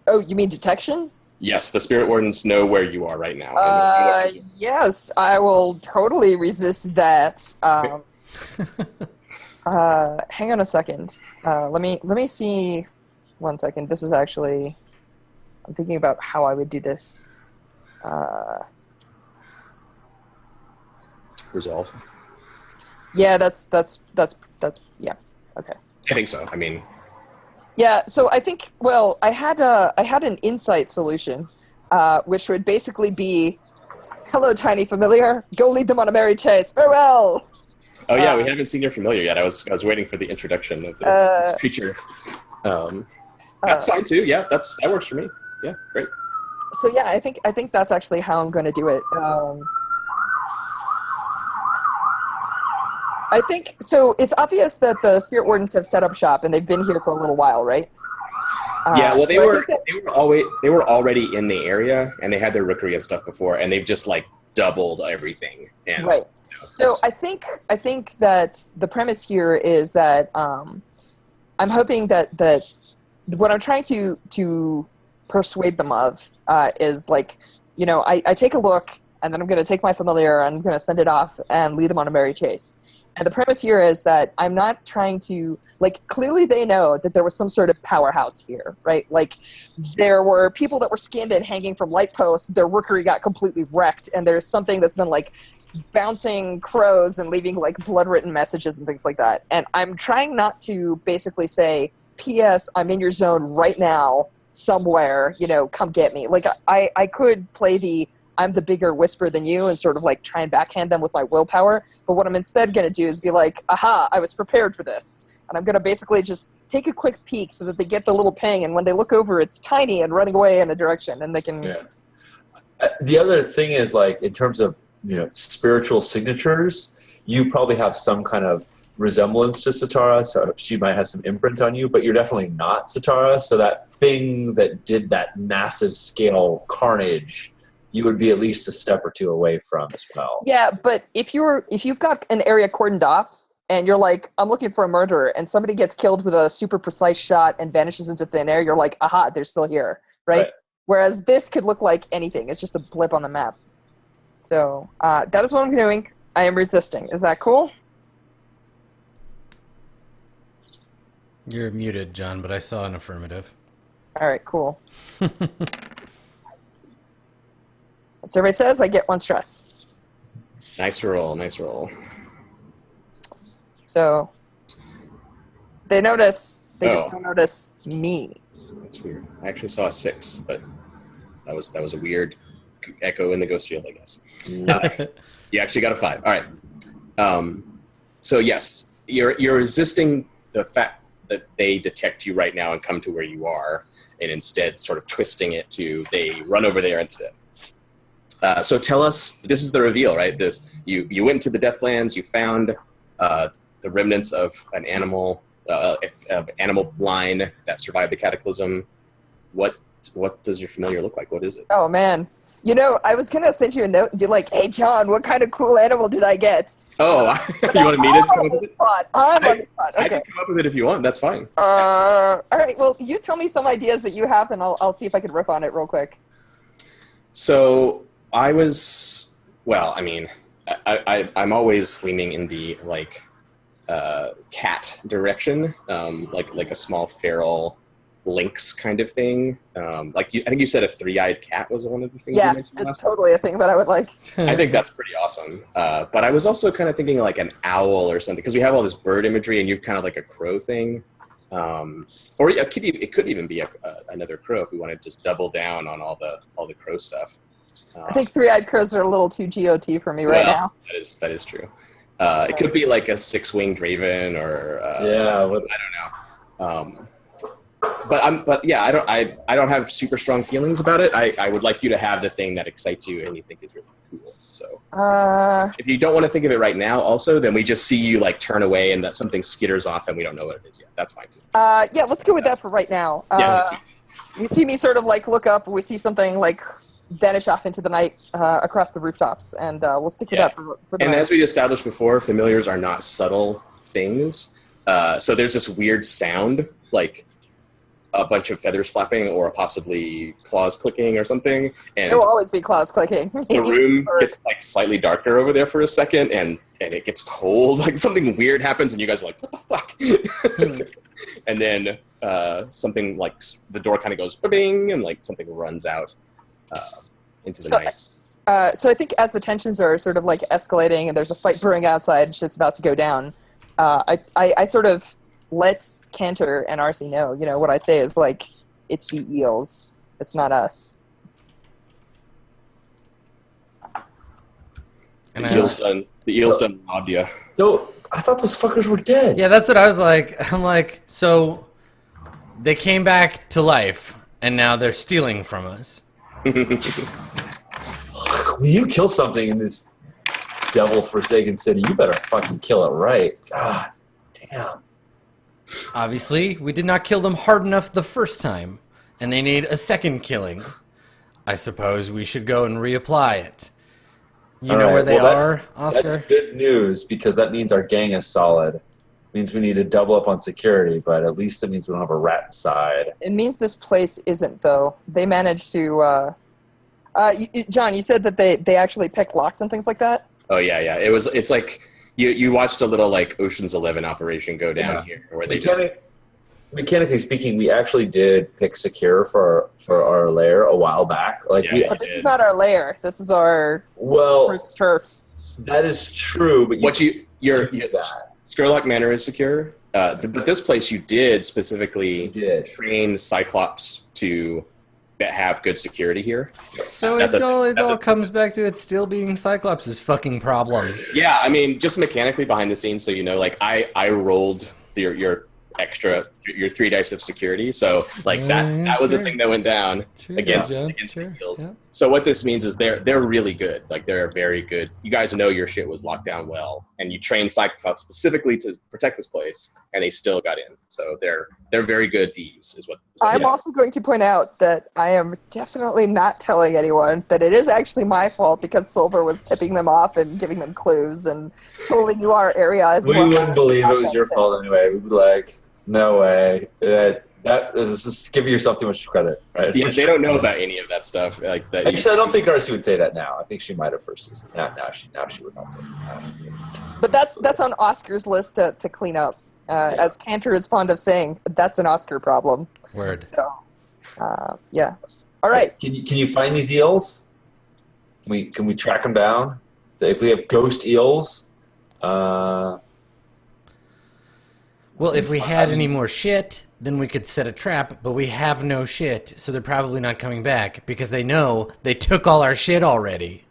Oh, you mean detection? Yes, the Spirit Wardens know where you are right now. Yes, I will totally resist that. Hang on a second. Let me see. 1 second. This is actually. I'm thinking about how I would do this. Resolve. Yeah, that's yeah. Okay. I think so. I mean. Yeah. So I think. Well, I had an insight solution, which would basically be, "Hello, tiny familiar. Go lead them on a merry chase. Farewell." Oh yeah, we haven't seen your familiar yet. I was waiting for the introduction of this creature. That's fine too. Yeah, that works for me. Yeah, great. So yeah, I think that's actually how I'm going to do it. I think so. It's obvious that the spirit wardens have set up shop, and they've been here for a little while, right? Yeah, well, they so they were already in the area, and they had their rookery and stuff before, and they've just like doubled everything. And, right. So I think that the premise here is that I'm hoping that what I'm trying to persuade them of is like, you know, I take a look, and then I'm going to take my familiar, and I'm going to send it off and lead them on a merry chase. And the premise here is that I'm not trying to, like, clearly they know that there was some sort of powerhouse here, right? Like, there were people that were skinned and hanging from light posts, their rookery got completely wrecked, and there's something that's been, like, bouncing crows and leaving, like, blood-written messages and things like that. And I'm trying not to basically say, P.S., I'm in your zone right now, somewhere, you know, come get me. Like, I could play the I'm the bigger whisper than you and sort of like try and backhand them with my willpower. But what I'm instead going to do is be like, aha, I was prepared for this. And I'm going to basically just take a quick peek so that they get the little ping. And when they look over, it's tiny and running away in a direction. And they can... Yeah. The other thing is, like, in terms of, you know, spiritual signatures, you probably have some kind of resemblance to Satara, so she might have some imprint on you, but you're definitely not Satara. So that thing that did that massive scale carnage, you would be at least a step or two away from as well. Yeah, but if you've got an area cordoned off and you're like, I'm looking for a murderer, and somebody gets killed with a super precise shot and vanishes into thin air, you're like, aha, they're still here, right? Whereas this could look like anything. It's just a blip on the map. So that is what I'm doing. I am resisting. Is that cool? You're muted, John, but I saw an affirmative. All right, cool. Survey says I get 1 stress. Nice roll, nice roll. So they notice. They just don't notice me. That's weird. I actually saw a 6, but that was a weird echo in the ghost field, I guess. You actually got a 5. All right. So yes, you're resisting the fact that they detect you right now and come to where you are, and instead sort of twisting it to they run over there instead. So tell us, this is the reveal, right? You went to the Deathlands, you found the remnants of an animal line that survived the cataclysm. What does your familiar look like? What is it? Oh man, you know, I was gonna send you a note and be like, "Hey John, what kind of cool animal did I get?" Oh, you wanted me to come up with it? I'm on the spot. Okay. I can come up with it if you want. That's fine. All right. Well, you tell me some ideas that you have, and I'll see if I can riff on it real quick. So. I'm always leaning in the like cat direction, like a small feral lynx kind of thing. I think you said a 3-eyed cat was one of the things. Yeah, you mentioned it's totally a thing that I would like. I think that's pretty awesome. But I was also kind of thinking like an owl or something, because we have all this bird imagery, and you've kind of like a crow thing. Or it could even be another crow if we want to just double down on all the crow stuff. I think 3-eyed crows are a little too GOT for me right now. That is true. It could be like a 6-winged raven, or I don't know. I don't have super strong feelings about it. I would like you to have the thing that excites you and you think is really cool. So if you don't want to think of it right now, also, then we just see you like turn away and that something skitters off and we don't know what it is yet. That's fine too. Yeah, let's go with that for right now. You see me sort of like look up, we see something like vanish off into the night across the rooftops, and we'll stick with that for the And night. as we established before, familiars are not subtle things. So there's this weird sound, like a bunch of feathers flapping or possibly claws clicking or something. And there will always be claws clicking. the room gets like slightly darker over there for a second, and it gets cold. Like something weird happens, and you guys are like, what the fuck? And then something like the door kind of goes bing, and like something runs out into the night. So I think as the tensions are sort of like escalating and there's a fight brewing outside, shit's about to go down, I sort of let Cantor and RC know. You know, what I say is like, it's the eels. It's not us. And the eels done robbed you. No, I thought those fuckers were dead. Yeah, that's what I was like. I'm like, so they came back to life, and now they're stealing from us. When you kill something in this devil forsaken city. You better fucking kill it right. God damn. Obviously, we did not kill them hard enough the first time, and they need a second killing. I suppose we should go and reapply it. You know where they are, Oscar? That's good news, because that means our gang is solid. It means we need to double up on security, but at least it means we don't have a rat inside. It means this place isn't, though. They managed to... John, you said that they actually pick locks and things like that? Oh, yeah. It's like you watched a little like Ocean's 11 operation go down here, where they Mechanically speaking, we actually did pick secure for our lair a while back. But this is not our lair. This is our first turf. That is true, but your Skurlock Manor is secure. But this place you did specifically train Cyclops to have good security here. So it all comes back to it still being Cyclops' fucking problem. Yeah, I mean, just mechanically behind the scenes, so you know, like I rolled your 3 dice of security, so like that was a thing that went down against the heels. Yeah. So what this means is they're really good. Like they're very good. You guys know your shit was locked down well, and you trained Cyclops specifically to protect this place, and they still got in. So they're very good thieves, is what I'm also going to point out that I am definitely not telling anyone that it is actually my fault, because Silver was tipping them off and giving them clues and totally knew our area as well. We wouldn't believe it was your fault anyway. We'd be like, no way. That is just giving yourself too much credit, right? Yeah, they don't know about any of that stuff. Like that. Actually, I don't think Arcee would say that now. I think she might have first season. Now she would not say that. But that's on Oscar's list to clean up. As Cantor is fond of saying, that's an Oscar problem. Word. So, yeah. All right. Can you find these eels? Can we track them down? So if we have ghost eels, well, if we had any more shit, then we could set a trap, but we have no shit, so they're probably not coming back, because they know they took all our shit already.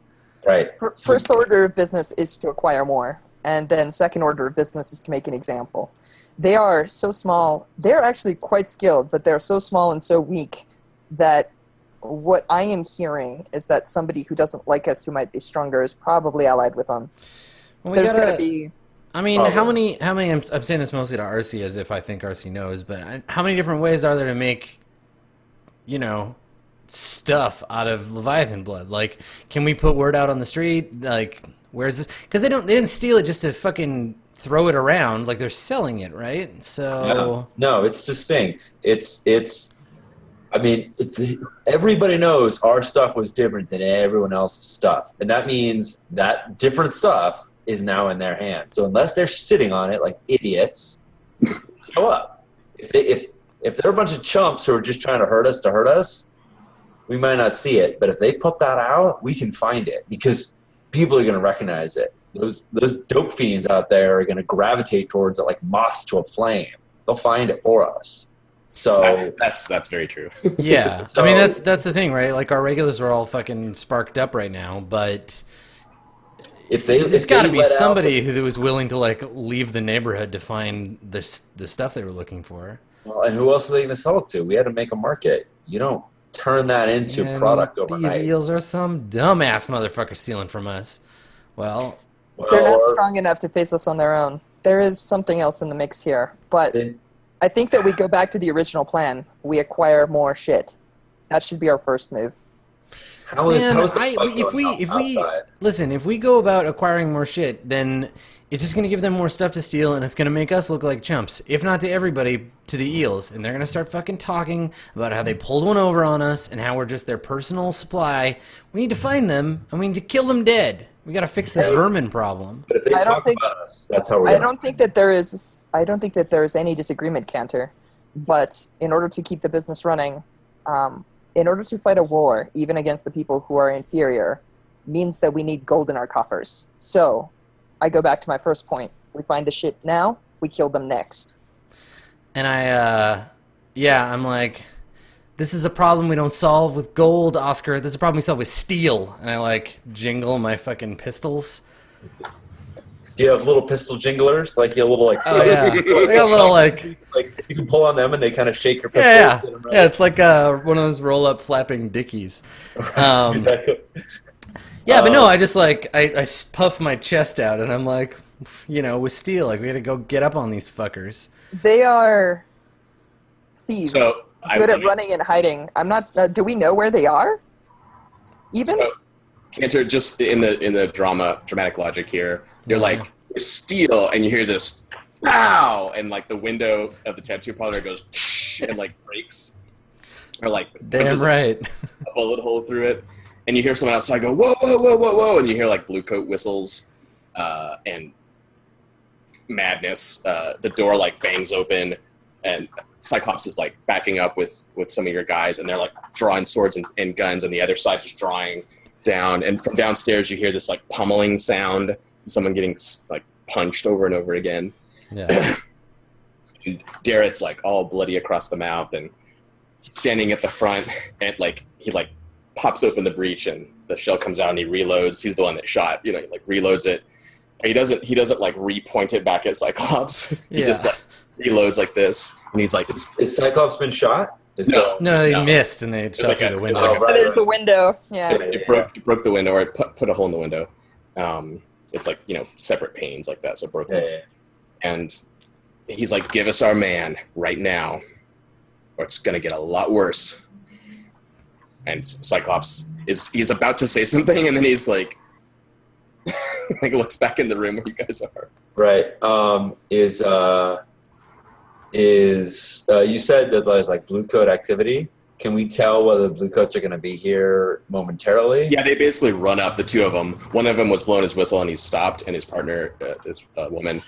Right. First order of business is to acquire more, and then second order of business is to make an example. They are so small. They're actually quite skilled, but they're so small and so weak that what I am hearing is that somebody who doesn't like us, who might be stronger, is probably allied with them. Well, There's going to be... I mean, how many? I'm saying this mostly to Arcee, as if I think Arcee knows, but how many different ways are there to make, stuff out of Leviathan blood? Like, can we put word out on the street? Like, where's this? Because they didn't steal it just to fucking throw it around. Like, they're selling it, right? So no, it's distinct. I mean, everybody knows our stuff was different than everyone else's stuff, and that means that different stuff is now in their hands. So unless they're sitting on it like idiots, show up. If they're a bunch of chumps who are just trying to hurt us, we might not see it. But if they put that out, we can find it, because people are going to recognize it. Those dope fiends out there are going to gravitate towards it like moths to a flame. They'll find it for us. So that's very true. Yeah, I mean that's the thing, right? Like our regulars are all fucking sparked up right now, but there's got to be somebody who was willing to like leave the neighborhood to find the stuff they were looking for. Well, and who else are they going to sell it to? We had to make a market. You don't turn that into product overnight. These eels are some dumbass motherfucker stealing from us. Well, they're not strong enough to face us on their own. There is something else in the mix here, but I think that we go back to the original plan. We acquire more shit. That should be our first move. If we go about acquiring more shit, then it's just going to give them more stuff to steal, and it's going to make us look like chumps. If not to everybody, to the eels. And they're going to start fucking talking about how they pulled one over on us and how we're just their personal supply. We need to find them, and we need to kill them dead. We got to fix this vermin problem. But if they talk about us, that's how we're I don't think that there is any disagreement, Cantor. But in order to keep the business running, in order to fight a war, even against the people who are inferior, means that we need gold in our coffers. So, I go back to my first point. We find the shit now, we kill them next. And I'm like, this is a problem we don't solve with gold, Oscar. This is a problem we solve with steel. And I like jingle my fucking pistols. Do you have little pistol jinglers? Like you have little like. Oh yeah, they got a little like you can pull on them and they kind of shake your pistols. Yeah. It's like one of those roll-up flapping dickies. Yeah, but no, I just like I puff my chest out and I'm like, with steel, like we gotta go get up on these fuckers. They are thieves, So good at running and hiding. I'm not. Do we know where they are? Even So, Cantor, just in the dramatic logic here, you're like steel, and you hear this, "Wow!" and like the window of the tattoo parlor goes and like breaks, or like damn right, a bullet hole through it, and you hear someone outside go, "Whoa, whoa, whoa, whoa, whoa!" and you hear like blue coat whistles, and madness. The door like bangs open, and Cyclops is like backing up with some of your guys, and they're like drawing swords and guns, and the other side is drawing down. And from downstairs, you hear this like pummeling sound, someone getting like punched over and over again. Yeah. And Darrett's like all bloody across the mouth, and he's standing at the front, and like he like pops open the breech, and the shell comes out, and he reloads. He's the one that shot, he like reloads it. He doesn't like repoint it back at Cyclops. He just like reloads like this, and he's like, "Is Cyclops been shot?" No, they missed, and they shot through the window. There's a window. Yeah. It broke the window, or it put a hole in the window. It's like separate panes like that, so it broke. Yeah. And he's like, "Give us our man right now, or it's gonna get a lot worse." And Cyclops he's about to say something, and then he's like, like looks back in the room where you guys are. Right. You said that there's like blue coat activity. Can we tell whether the blue coats are going to be here momentarily? Yeah, they basically run up, the two of them. One of them was blowing his whistle and he stopped, and his partner, this woman,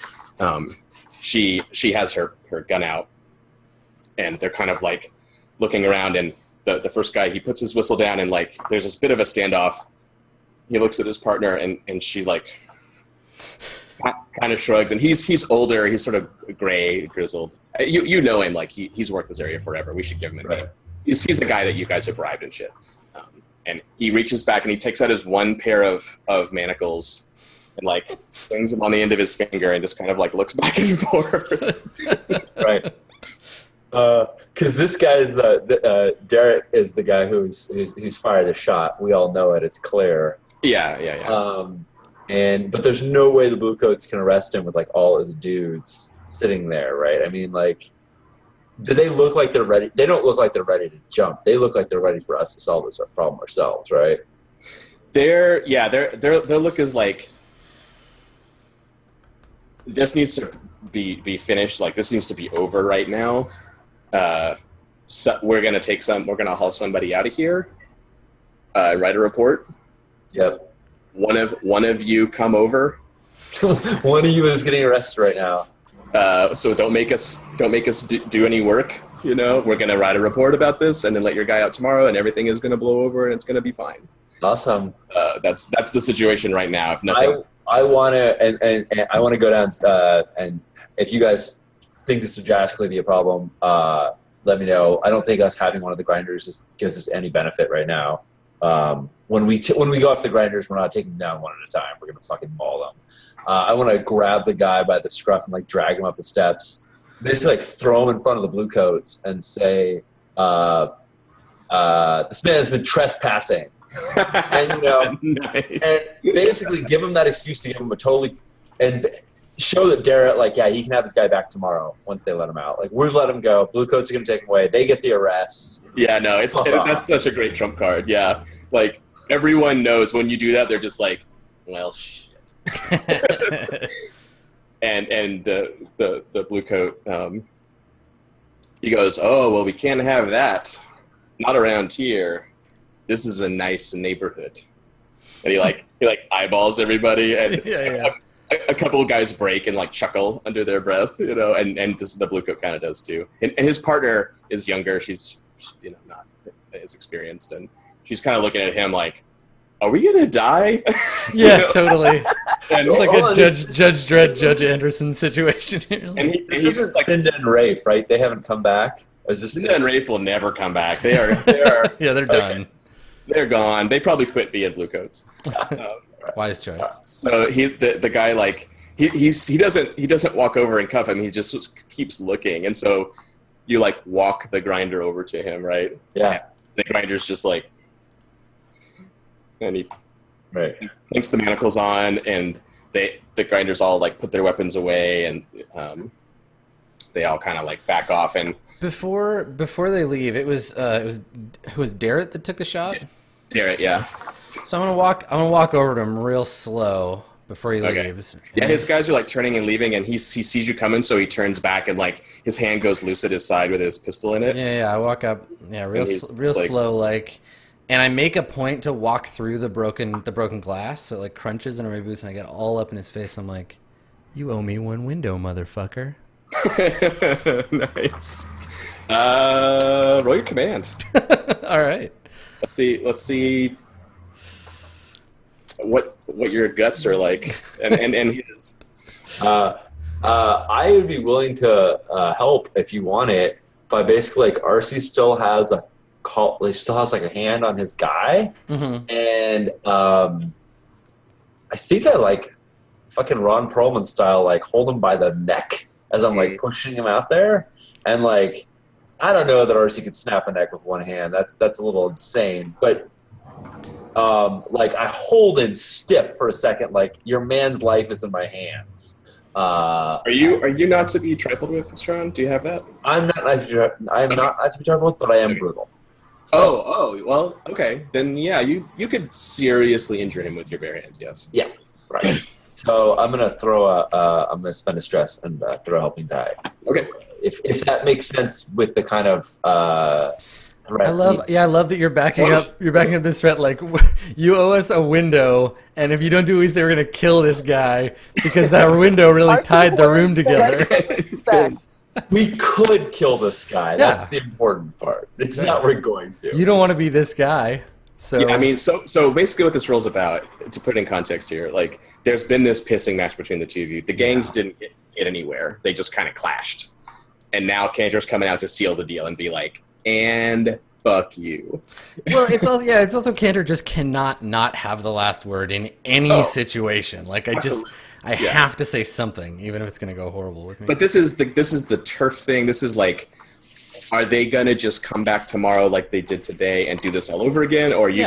she has her gun out, and they're kind of like looking around, and the first guy, he puts his whistle down, and like there's this bit of a standoff. He looks at his partner, and she like kind of shrugs, and he's older, he's sort of gray, grizzled. You know him, like he's worked this area forever. We should give him a name. He's a guy that you guys have bribed and shit. And he reaches back and he takes out his one pair of manacles and like swings them on the end of his finger and just kind of like looks back and forth. Right. Because this guy is Derek is the guy who's fired the shot. We all know it. It's clear. Yeah. But there's no way the blue coats can arrest him with like all his dudes sitting there, right? I mean, like, do they look like they're ready? They don't look like they're ready to jump. They look like they're ready for us to solve this problem ourselves, right? Their look is like, this needs to be finished. Like, this needs to be over right now. So we're gonna haul somebody out of here. Write a report. Yep. One of you come over. One of you is getting arrested right now. So don't make us do any work. We're gonna write a report about this and then let your guy out tomorrow, and everything is gonna blow over and it's gonna be fine. Awesome. That's the situation right now. If nothing, I want to and I want to go down and if you guys think this would drastically be a problem, let me know. I don't think us having one of the grinders gives us any benefit right now. When we go off the grinders, we're not taking them down one at a time. We're gonna fucking maul them. I want to grab the guy by the scruff and like drag him up the steps, basically like throw him in front of the blue coats and say, "This man has been trespassing," and nice. and basically give him that excuse to give him and show that Darrett, he can have his guy back tomorrow once they let him out. Like, we've let him go. Blue coats are gonna take him away. They get the arrest. Yeah, no, that's such a great trump card. Yeah, like everyone knows when you do that, they're just like, well, shit. and the blue coat, he goes, "Oh, well, we can't have that. Not around here. This is a nice neighborhood." And he eyeballs everybody, and yeah. A couple of guys break and like chuckle under their breath, and the blue coat kind of does too. And his partner is younger. She's not as experienced, and she's kind of looking at him like, "Are we gonna die?" Yeah, totally. And it's like a Judge Dredd, Judge Anderson situation here. And this isn't like Cinda and Rafe, right? They haven't come back. Cinda and Rafe will never come back. They are. Yeah, they're done. They're gone. They probably quit being blue coats. Wise choice. So the guy he doesn't walk over and cuff him. He just keeps looking, and so you like walk the grinder over to him, right? Yeah. The grinder's just like, and he Right. Clinks the manacles on, and the grinders all like put their weapons away, and they all kind of like back off. And before they leave, it was who was Darrett that took the shot? Darrett, yeah. So I'm gonna walk over to him real slow before he leaves. Yeah, his guys are like turning and leaving, and he sees you coming, so he turns back, and like his hand goes loose at his side with his pistol in it. Yeah. I walk up, real slow, like, and I make a point to walk through the broken glass, so it like crunches under my boots, and I get all up in his face. I'm like, "You owe me one window, motherfucker." Nice. Roll your command. All right. Let's see what your guts are like, and his. I would be willing to help if you want it, but basically, like RC still has a like a hand on his guy, and I think I like fucking Ron Perlman style, like hold him by the neck as I'm like pushing him out there, and like I don't know that RC could snap a neck with one hand. That's a little insane, but. Like I hold him stiff for a second, like your man's life is in my hands. Are you not to be trifled with, Sean? Do you have that? I'm not to be trifled with, but I am brutal. So. Oh, well, okay. Then yeah, you could seriously injure him with your bare hands, yes. Yeah, right. So I'm gonna spend a stress and throw a helping die. Okay. If that makes sense with the kind of I love that you're backing up this threat. Like, you owe us a window, and if you don't do what we say, we're gonna kill this guy because that window really tied the room together. We could kill this guy. Yeah. That's the important part. It's not we're going to. You don't want to be this guy. So yeah, I mean, so basically, what this role's about, to put it in context here, like, there's been this pissing match between the two of you. The gangs didn't get anywhere. They just kind of clashed, and now Cantor's coming out to seal the deal and be like, and fuck you. Well, it's also Cantor just cannot not have the last word in any situation. Like I have to say something, even if it's going to go horrible with me. But this is the turf thing. This is like, are they gonna just come back tomorrow like they did today and do this all over again, or are you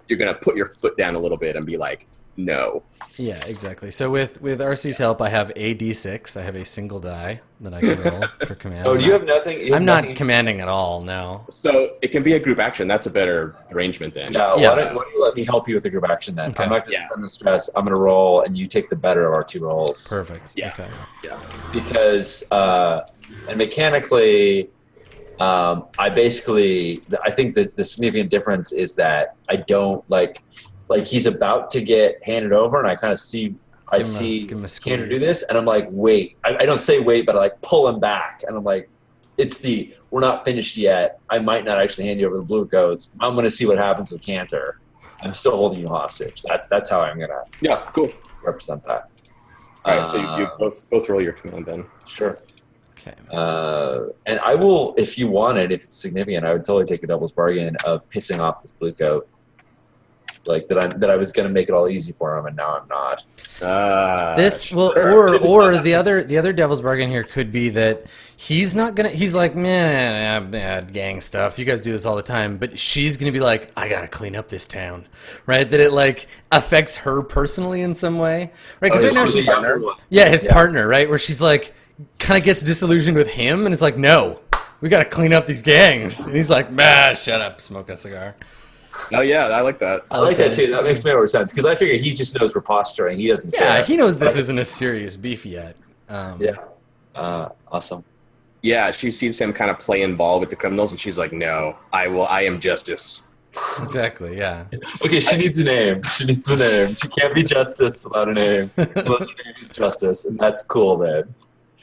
you're gonna put your foot down a little bit and be like, no. Yeah, exactly. So with RC's help, I have a D6. I have a single die that I can roll for command. Oh, do you have nothing? I'm not commanding at all, no. So it can be a group action. That's a better arrangement then. Yeah, why don't you let me help you with the group action then? Okay. I'm not going to spend the stress. I'm going to roll, and you take the better of our two rolls. Perfect. Yeah. Okay. Yeah. Because, and mechanically, I think that the significant difference is that I don't like he's about to get handed over, and I kind of see Cantor do this, and I'm like, wait. I don't say wait, but I like pull him back, and I'm like, we're not finished yet. I might not actually hand you over the blue coats. I'm going to see what happens with Cantor. I'm still holding you hostage. That's how I'm going to represent that. All right, so you both roll your command then. Sure. Okay. And I will, if you wanted, if it's significant, I would totally take a devil's bargain of pissing off this blue coat. Like that I was gonna make it all easy for him, and now I'm not. Or the other devil's bargain here could be that he's not gonna. He's like, man, bad gang stuff. You guys do this all the time, but she's gonna be like, I gotta clean up this town, right? That it like affects her personally in some way, right? Because right now she's his partner, right? Where she's like, kind of gets disillusioned with him, and it's like, no, we gotta clean up these gangs, and he's like, shut up, smoke a cigar. Oh yeah, I like that. I like that too. That makes more sense because I figure he just knows we're posturing. He doesn't. Yeah, care. He knows this isn't a serious beef yet. Awesome. Yeah, she sees him kind of playing ball with the criminals, and she's like, "No, I am justice." Exactly. Yeah. Okay, she needs a name. She can't be justice without a name. Unless her name is Justice, and that's cool then.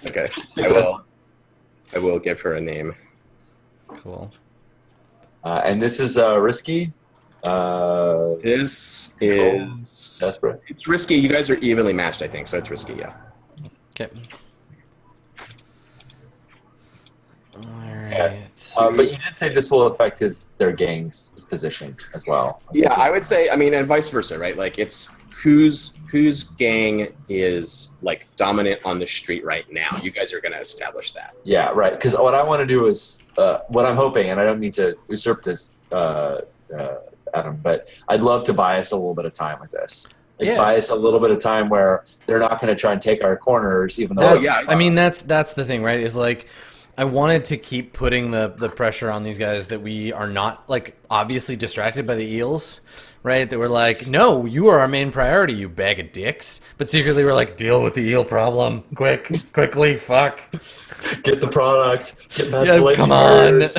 Okay, I will give her a name. Cool. And this is risky. This is desperate. It's risky. You guys are evenly matched, I think, so it's risky. Yeah. Okay. All right. But you did say this will affect their gang's position as well. Yeah, I would say. I mean, and vice versa, right? Like, it's whose gang is like dominant on the street right now. You guys are going to establish that. Yeah, right. Because what I want to do is what I'm hoping, and I don't need to usurp this Adam, but I'd love to buy us a little bit of time with this. Like, Yeah. buy us a little bit of time where they're not going to try and take our corners, even though. That's, yeah. I mean, that's the thing, right? Is like, I wanted to keep putting the pressure on these guys that we are not, like, obviously distracted by the eels, right? That we're like, no, you are our main priority, you bag of dicks. But secretly we're like, deal with the eel problem. Quickly, fuck. Get the product. Get past the Yeah, lightning come on. barriers.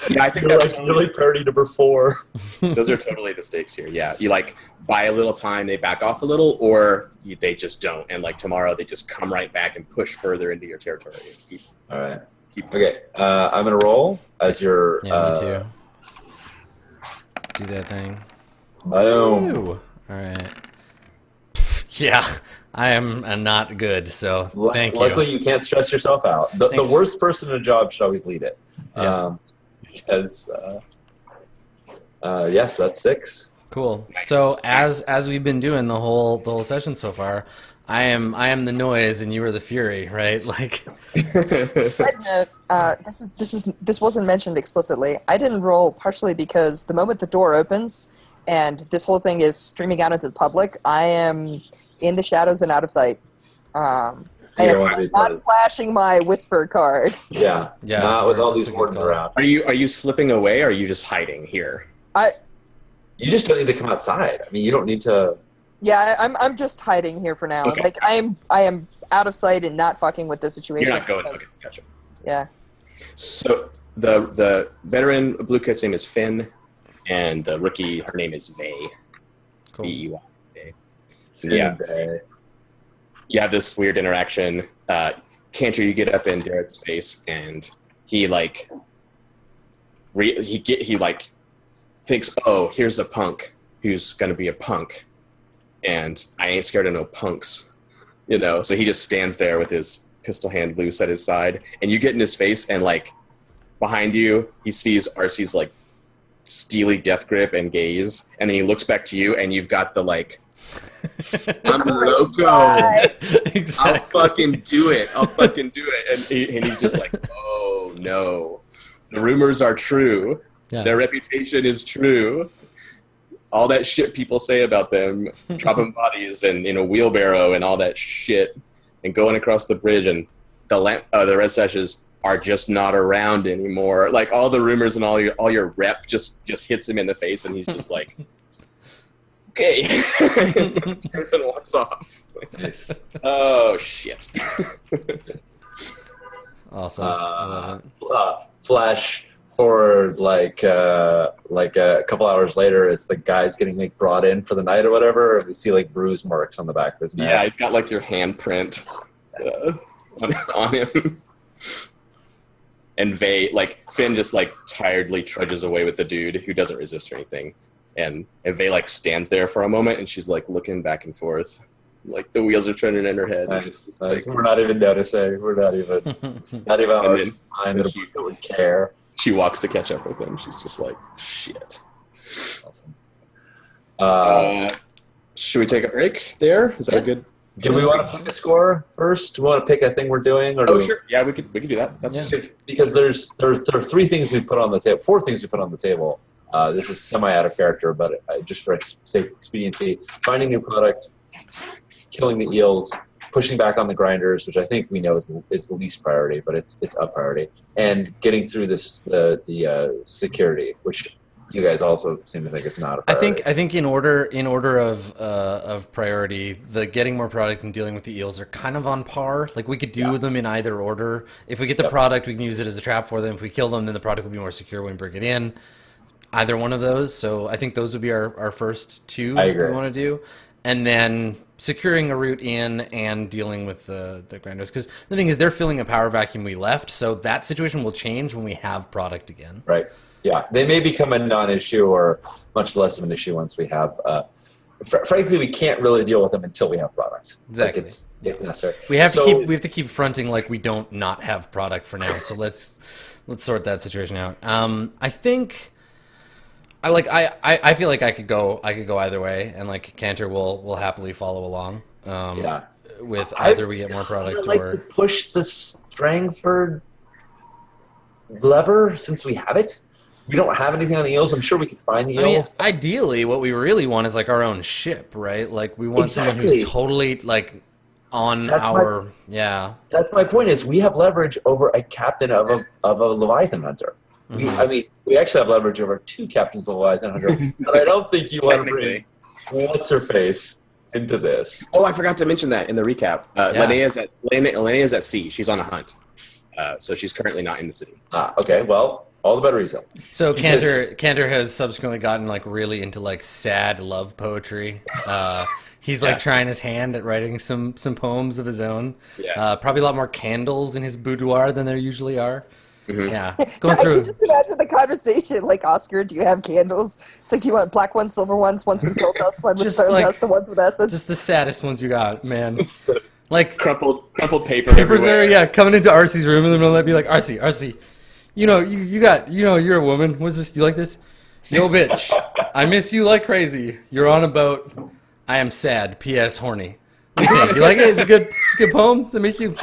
Yeah, I think You're that's like totally, really priority number 4. those are totally the stakes here. Yeah, you like buy a little time, they back off a little, or they just don't, and like tomorrow they just come right back and push further into your territory. And keep, All right. keep. Okay. I'm going to roll as your. Yeah, me too. Let's do that thing. Boom. Ooh. All right. Yeah, I am not good, so thank you. Luckily, you can't stress yourself out. The Thanks. worst person in a job should always lead it. Yeah. Because, yes, that's 6. Cool. Nice. So as we've been doing the whole session so far, I am the noise and you are the fury, right? Like, Side note, this wasn't mentioned explicitly. I didn't roll partially because the moment the door opens and this whole thing is streaming out into the public, I am in the shadows and out of sight. I am not flashing my whisper card. Yeah. Yeah, Not with all that's these a good wardens call. around. Are you slipping away, or are you just hiding here? You just don't need to come outside. I mean, you don't need to. Yeah, I'm just hiding here for now. Okay. Like I am out of sight and not fucking with the situation. You're not going. Okay, because- gotcha. Yeah. So the veteran blue coat's name is Finn, and the rookie, her name is Vey. cool. Vey. Yeah. You have this weird interaction. Cantor, you get up in Darrett's face, and he like he like thinks, oh, here's a punk who's gonna be a punk, and I ain't scared of no punks, you know. So he just stands there with his pistol hand loose at his side, and you get in his face, and like behind you, he sees RC's like steely death grip and gaze, and then he looks back to you, and you've got the like. I'm loco. Exactly. I'll fucking do it. And he's just like, oh no. The rumors are true. Yeah. Their reputation is true. All that shit people say about them, dropping bodies and in a wheelbarrow and all that shit, and going across the bridge, and the Red Sashes are just not around anymore. Like all the rumors and all your rep just hits him in the face, and he's just like, okay. Turns and walks off. Nice. Oh shit. Awesome. I love it. Flash forward like a couple hours later as the guy's getting like brought in for the night or whatever. We see like bruise marks on the back of his neck. Yeah, he's got like your handprint on him. And Finn just like tiredly trudges away with the dude who doesn't resist or anything. And Vey like stands there for a moment, and she's like looking back and forth, like the wheels are turning in her head. Nice. We're not even noticing. We're not even. It's not even our mind that would care. She walks to catch up with him. She's just like, shit. Awesome. Should we take a break there? Is that a good? Do we want to pick a score first? Do we want to pick a thing we're doing? Or Sure. Yeah, we could do that. That's because there are 3 things we put on the table, 4 things we put on the table. This is semi out of character, but just for sake expediency, finding new product, killing the eels, pushing back on the grinders, which I think we know is the least priority, but it's a priority, and getting through the security, which you guys also seem to think is not a priority. I think in order of priority, the getting more product and dealing with the eels are kind of on par. Like we could do them in either order. If we get the product, we can use it as a trap for them. If we kill them, then the product will be more secure when we bring it in. Either one of those. So I think those would be our first 2 I agree. we want to do. And then securing a route in and dealing with the grinders. Because the thing is, they're filling a power vacuum we left, so that situation will change when we have product again. Right. Yeah. They may become a non-issue or much less of an issue once we have... frankly, we can't really deal with them until we have product. Exactly. Like it's necessary. We have to keep fronting like we don't not have product for now. So let's sort that situation out. I think... I feel like I could go either way, and like Cantor will happily follow along. With either we get more product I'd like to push the Strangford lever since we have it. We don't have anything on the eels. I'm sure we could find the I mean, eels. ideally, what we really want is like our own ship, right? Like we want someone who's totally like on That's my point. Is we have leverage over a captain of a Leviathan hunter. Mm-hmm. We actually have leverage over 2 captains of Leviathan hunter. But I don't think you want to bring what's her face into this. Oh, I forgot to mention that in the recap. Linnea's at sea. She's on a hunt, so she's currently not in the city. Okay. Well, all the better reason. So Cantor has subsequently gotten like really into like sad love poetry. He's like trying his hand at writing some poems of his own. Yeah. Probably a lot more candles in his boudoir than there usually are. Mm-hmm. Yeah. Going through. I can just imagine the conversation. Like, Oscar, do you have candles? It's like, do you want black ones, silver ones, ones with gold dust, ones with stone dust, the ones with essence? Just the saddest ones you got, man. Like crumpled paper. Papers everywhere. Coming into RC's room in the middle of the night, be like, RC, you know, you're a woman. What's this? You like this? Yo, bitch, I miss you like crazy. You're on a boat. I am sad. P.S. Horny. What do you think? You like it? It's a good poem. Does it make you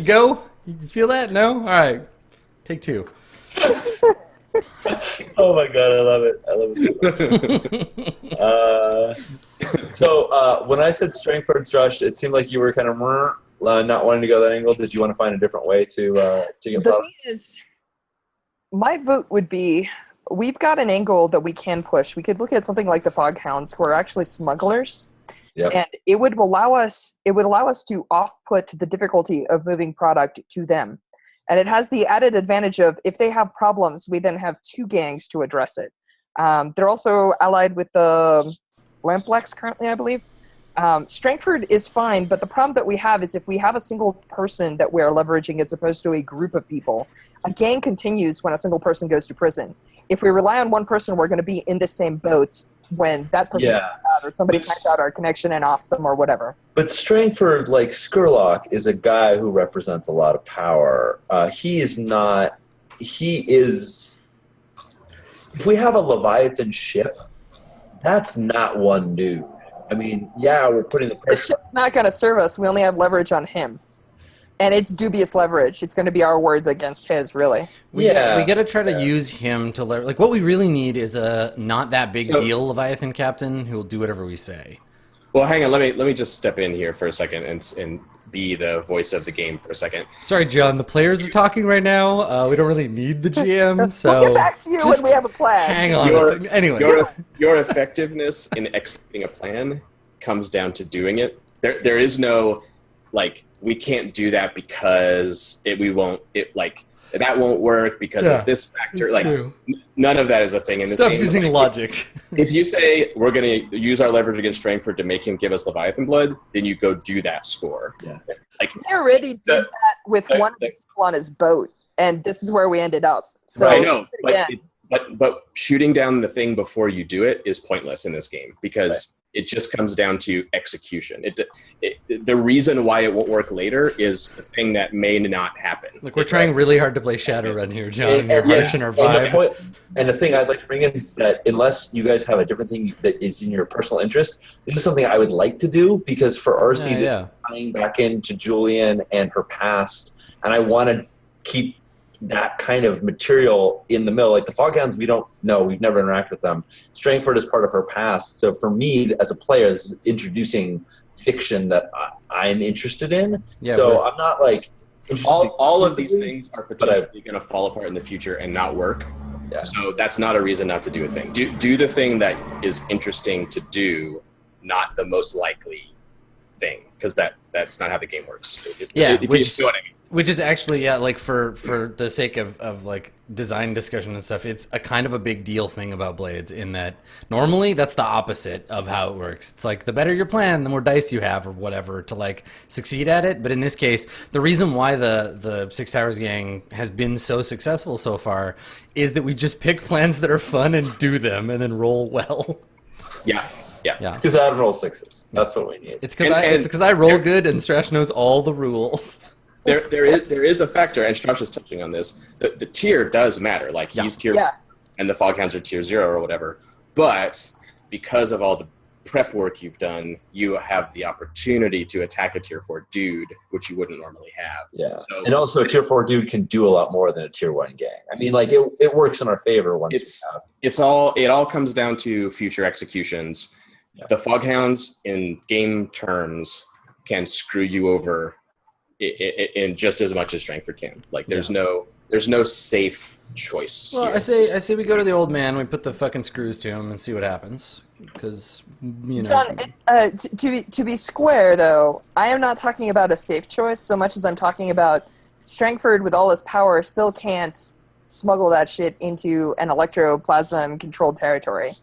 go? You feel that? No? All right. Take 2. Oh my god, I love it. So when I said Strangford's Rush, it seemed like you were kind of not wanting to go that angle. Did you want to find a different way to get the thing is, my vote would be, we've got an angle that we can push. We could look at something like the Foghounds, who are actually smugglers. Yep. And it would allow us to off-put the difficulty of moving product to them. And it has the added advantage of, if they have problems, we then have 2 gangs to address it. They're also allied with the Lamplexx currently, I believe. Strangford is fine, but the problem that we have is if we have a single person that we're leveraging as opposed to a group of people, a gang continues when a single person goes to prison. If we rely on one person, we're going to be in the same boat when that person's out, or somebody finds out our connection and offs them or whatever. But Strangford, like Skurlock, is a guy who represents a lot of power. He is... If we have a Leviathan ship, that's not one dude. I mean, we're putting the pressure... The ship's not going to serve us. We only have leverage on him. And it's dubious leverage. It's going to be our words against his, really. We got to try to use him to leverage. Like, what we really need is a not that big deal Leviathan captain who will do whatever we say. Well, hang on. Let me just step in here for a second and be the voice of the game for a second. Sorry, John. The players are talking right now. We don't really need the GM, so we'll get back to you when we have a plan. Hang on a second. Anyway, your effectiveness in executing a plan comes down to doing it. There is no we can't do that because that won't work because of this factor. None of that is a thing in this game. Stop using logic. If you say we're going to use our leverage against Strangford to make him give us Leviathan blood, then you go do that score. Yeah. He already did that with one of the people on his boat, and this is where we ended up. So I know, but shooting down the thing before you do it is pointless in this game because it just comes down to execution. The reason why it won't work later is the thing that may not happen. Look, we're trying really hard to play Shadowrun here, John, and you're harshing our vibe. And the thing I'd like to bring in is that unless you guys have a different thing that is in your personal interest, this is something I would like to do because for RC, this is tying back into Julian and her past, and I want to keep that kind of material in the middle. Like the Foghounds, we don't know. We've never interacted with them. Strangford is part of her past. So for me, as a player, this is introducing fiction that I'm interested in. So I'm not like... All of these things are potentially going to fall apart in the future and not work. Yeah. So that's not a reason not to do a thing. Do the thing that is interesting to do, not the most likely thing, because that's not how the game works. Which is actually, like for the sake of like design discussion and stuff, it's a kind of a big deal thing about Blades in that normally that's the opposite of how it works. It's like the better your plan, the more dice you have or whatever to like succeed at it. But in this case, the reason why the Six Towers gang has been so successful so far is that we just pick plans that are fun and do them and then roll well. Yeah. It's because I roll 6s. That's what we need. It's because I roll good and Strash knows all the rules. There is a factor, and Strash is touching on this. The tier does matter. Like he's tier, and the Foghounds are tier 0 or whatever. But because of all the prep work you've done, you have the opportunity to attack a tier 4 dude, which you wouldn't normally have. Yeah. So, and also a tier 4 dude can do a lot more than a tier 1 gang. I mean, like it works in our favor once it all comes down to future executions. Yeah. The Foghounds in game terms can screw you over in just as much as Strangford can. Like there's no safe choice. Well, here. I say we go to the old man, we put the fucking screws to him and see what happens. Because, you know. John, to be square, though, I am not talking about a safe choice so much as I'm talking about Strangford, with all his power, still can't smuggle that shit into an electroplasm-controlled territory.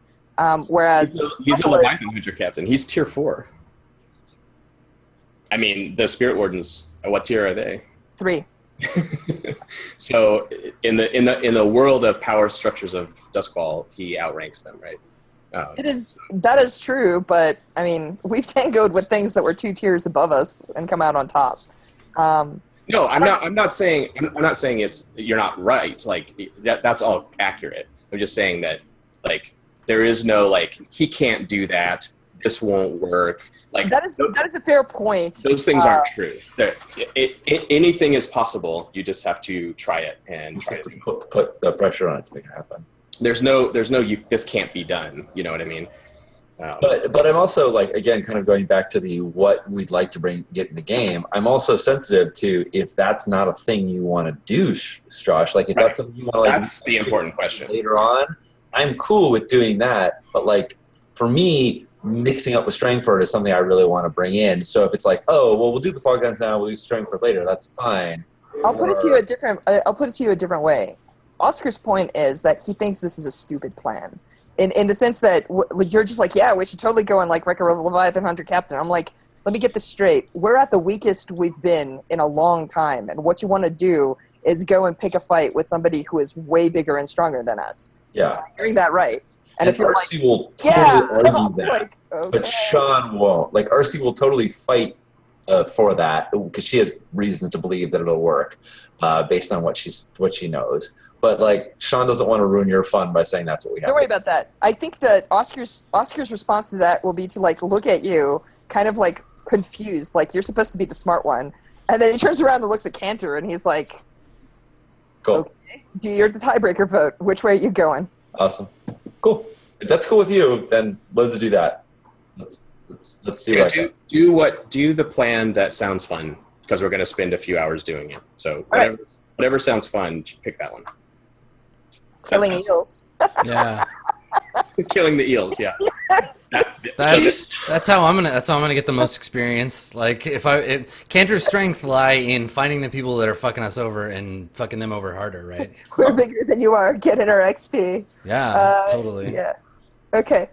Whereas... He's a Leviathan Hunter Captain. He's tier 4. I mean, the Spirit Wardens, what tier are they? 3. So in the world of power structures of Duskwall, he outranks them, right? That is true, but I mean, we've tangoed with things that were 2 tiers above us and come out on top. No, I'm not saying you're not right. Like that's all accurate. I'm just saying that like there is no like he can't do that. This won't work. Like that is a fair point. Those things aren't true. Anything is possible. You just have to try it and try to put the pressure on it to make it happen. There's no this can't be done. You know what I mean? But I'm also like again kind of going back to the what we'd like to get in the game. I'm also sensitive to if that's not a thing you want to do, Josh. Like if that's something you want to like. That's the important question. Later on, I'm cool with doing that. But like for me, mixing up with Strangford is something I really want to bring in. So if it's like, oh well, we'll do the fog guns now, we'll use Strangford later. That's fine. I'll put it to you a different way. Oscar's point is that he thinks this is a stupid plan. In the sense that you're just like, yeah, we should totally go and like wreck a Leviathan Hunter Captain. I'm like, let me get this straight. We're at the weakest we've been in a long time, and what you want to do is go and pick a fight with somebody who is way bigger and stronger than us. Yeah, hearing that right. And if you're RC will totally argue that, like, okay. But Sean won't. Like RC will totally fight for that because she has reasons to believe that it'll work based on what she knows. But like Sean doesn't want to ruin your fun by saying that's what we have. Don't worry about that. I think that Oscar's response to that will be to like look at you, kind of like confused, like you're supposed to be the smart one, and then he turns around and looks at Cantor, and he's like, "Cool. Okay, you're the tiebreaker vote. Which way are you going?" Awesome. Cool. If that's cool with you, then let's do that. Let's see what do the plan that sounds fun because we're going to spend a few hours doing it. So whatever sounds fun, pick that one. Killing eels. Yeah. Killing the eels, yeah. Yes. That's how I'm gonna get the most experience. Like if Cantor's strength lie in finding the people that are fucking us over and fucking them over harder, right? We're bigger than you are. Getting our XP. Yeah, totally. Yeah. Okay.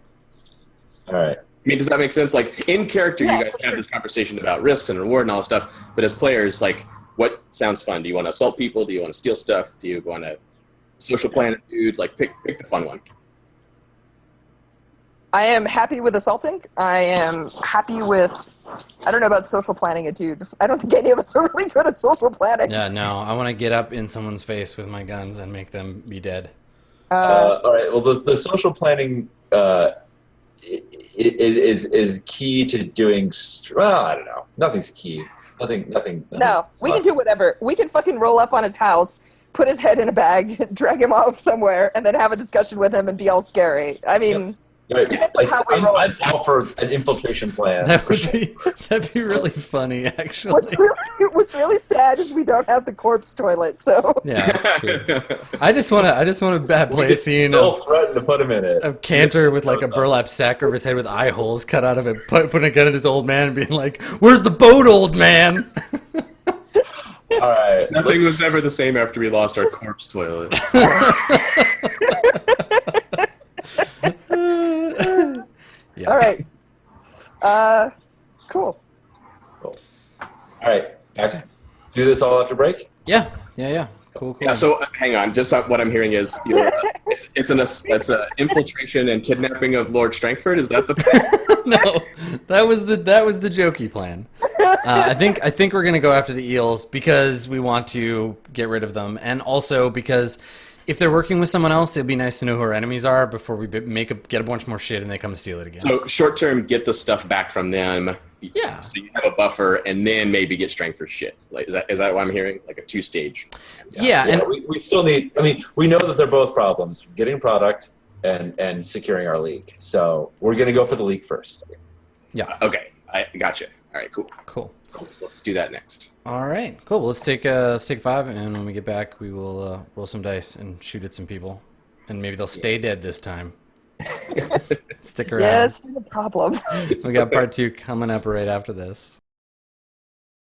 All right. I mean, does that make sense? Like in character, you guys have this conversation about risks and reward and all this stuff. But as players, like, what sounds fun? Do you want to assault people? Do you want to steal stuff? Do you want to social plan a dude? Like, pick the fun one. I am happy with assaulting. I am happy with... I don't know about social planning a dude. I don't think any of us are really good at social planning. Yeah, no. I want to get up in someone's face with my guns and make them be dead. All right. Well, the social planning is key to doing... Well, I don't know. Nothing's key. Nothing. No, we can do whatever. We can fucking roll up on his house, put his head in a bag, drag him off somewhere, and then have a discussion with him and be all scary. I mean... Yep. Right. I'm all for an infiltration plan. That'd be really funny, actually. What's really sad is we don't have the corpse toilet. So yeah, that's true. I just want to play a scene threaten to put him in it. Of Cantor with like a burlap sack over his head with eye holes cut out of it, putting a gun at this old man and being like, "Where's the boat, old man?" All right. Nothing was ever the same after we lost our corpse toilet. Yeah. All right. Cool. All right. Back. Do this all after break? Yeah. Cool. Yeah. So hang on. Just what I'm hearing is it's an infiltration and kidnapping of Lord Strangford. Is that the plan? No, that was the jokey plan. I think we're gonna go after the eels because we want to get rid of them, and also because if they're working with someone else, it'd be nice to know who our enemies are before we get a bunch more shit and they come steal it again. So short term, get the stuff back from them. Yeah. So you have a buffer, and then maybe get strength for shit. Like, is that what I'm hearing? Like a 2-stage. Yeah, and we still need. I mean, we know that they're both problems: getting product and securing our league. So we're gonna go for the league first. yeah. Okay, I gotcha. All right, cool. Cool. Let's do that next. All right, cool. Well, let's take 5, and when we get back, we will roll some dice and shoot at some people, and maybe they'll stay dead this time. Stick around. Yeah, it's not a problem. We got part 2 coming up right after this.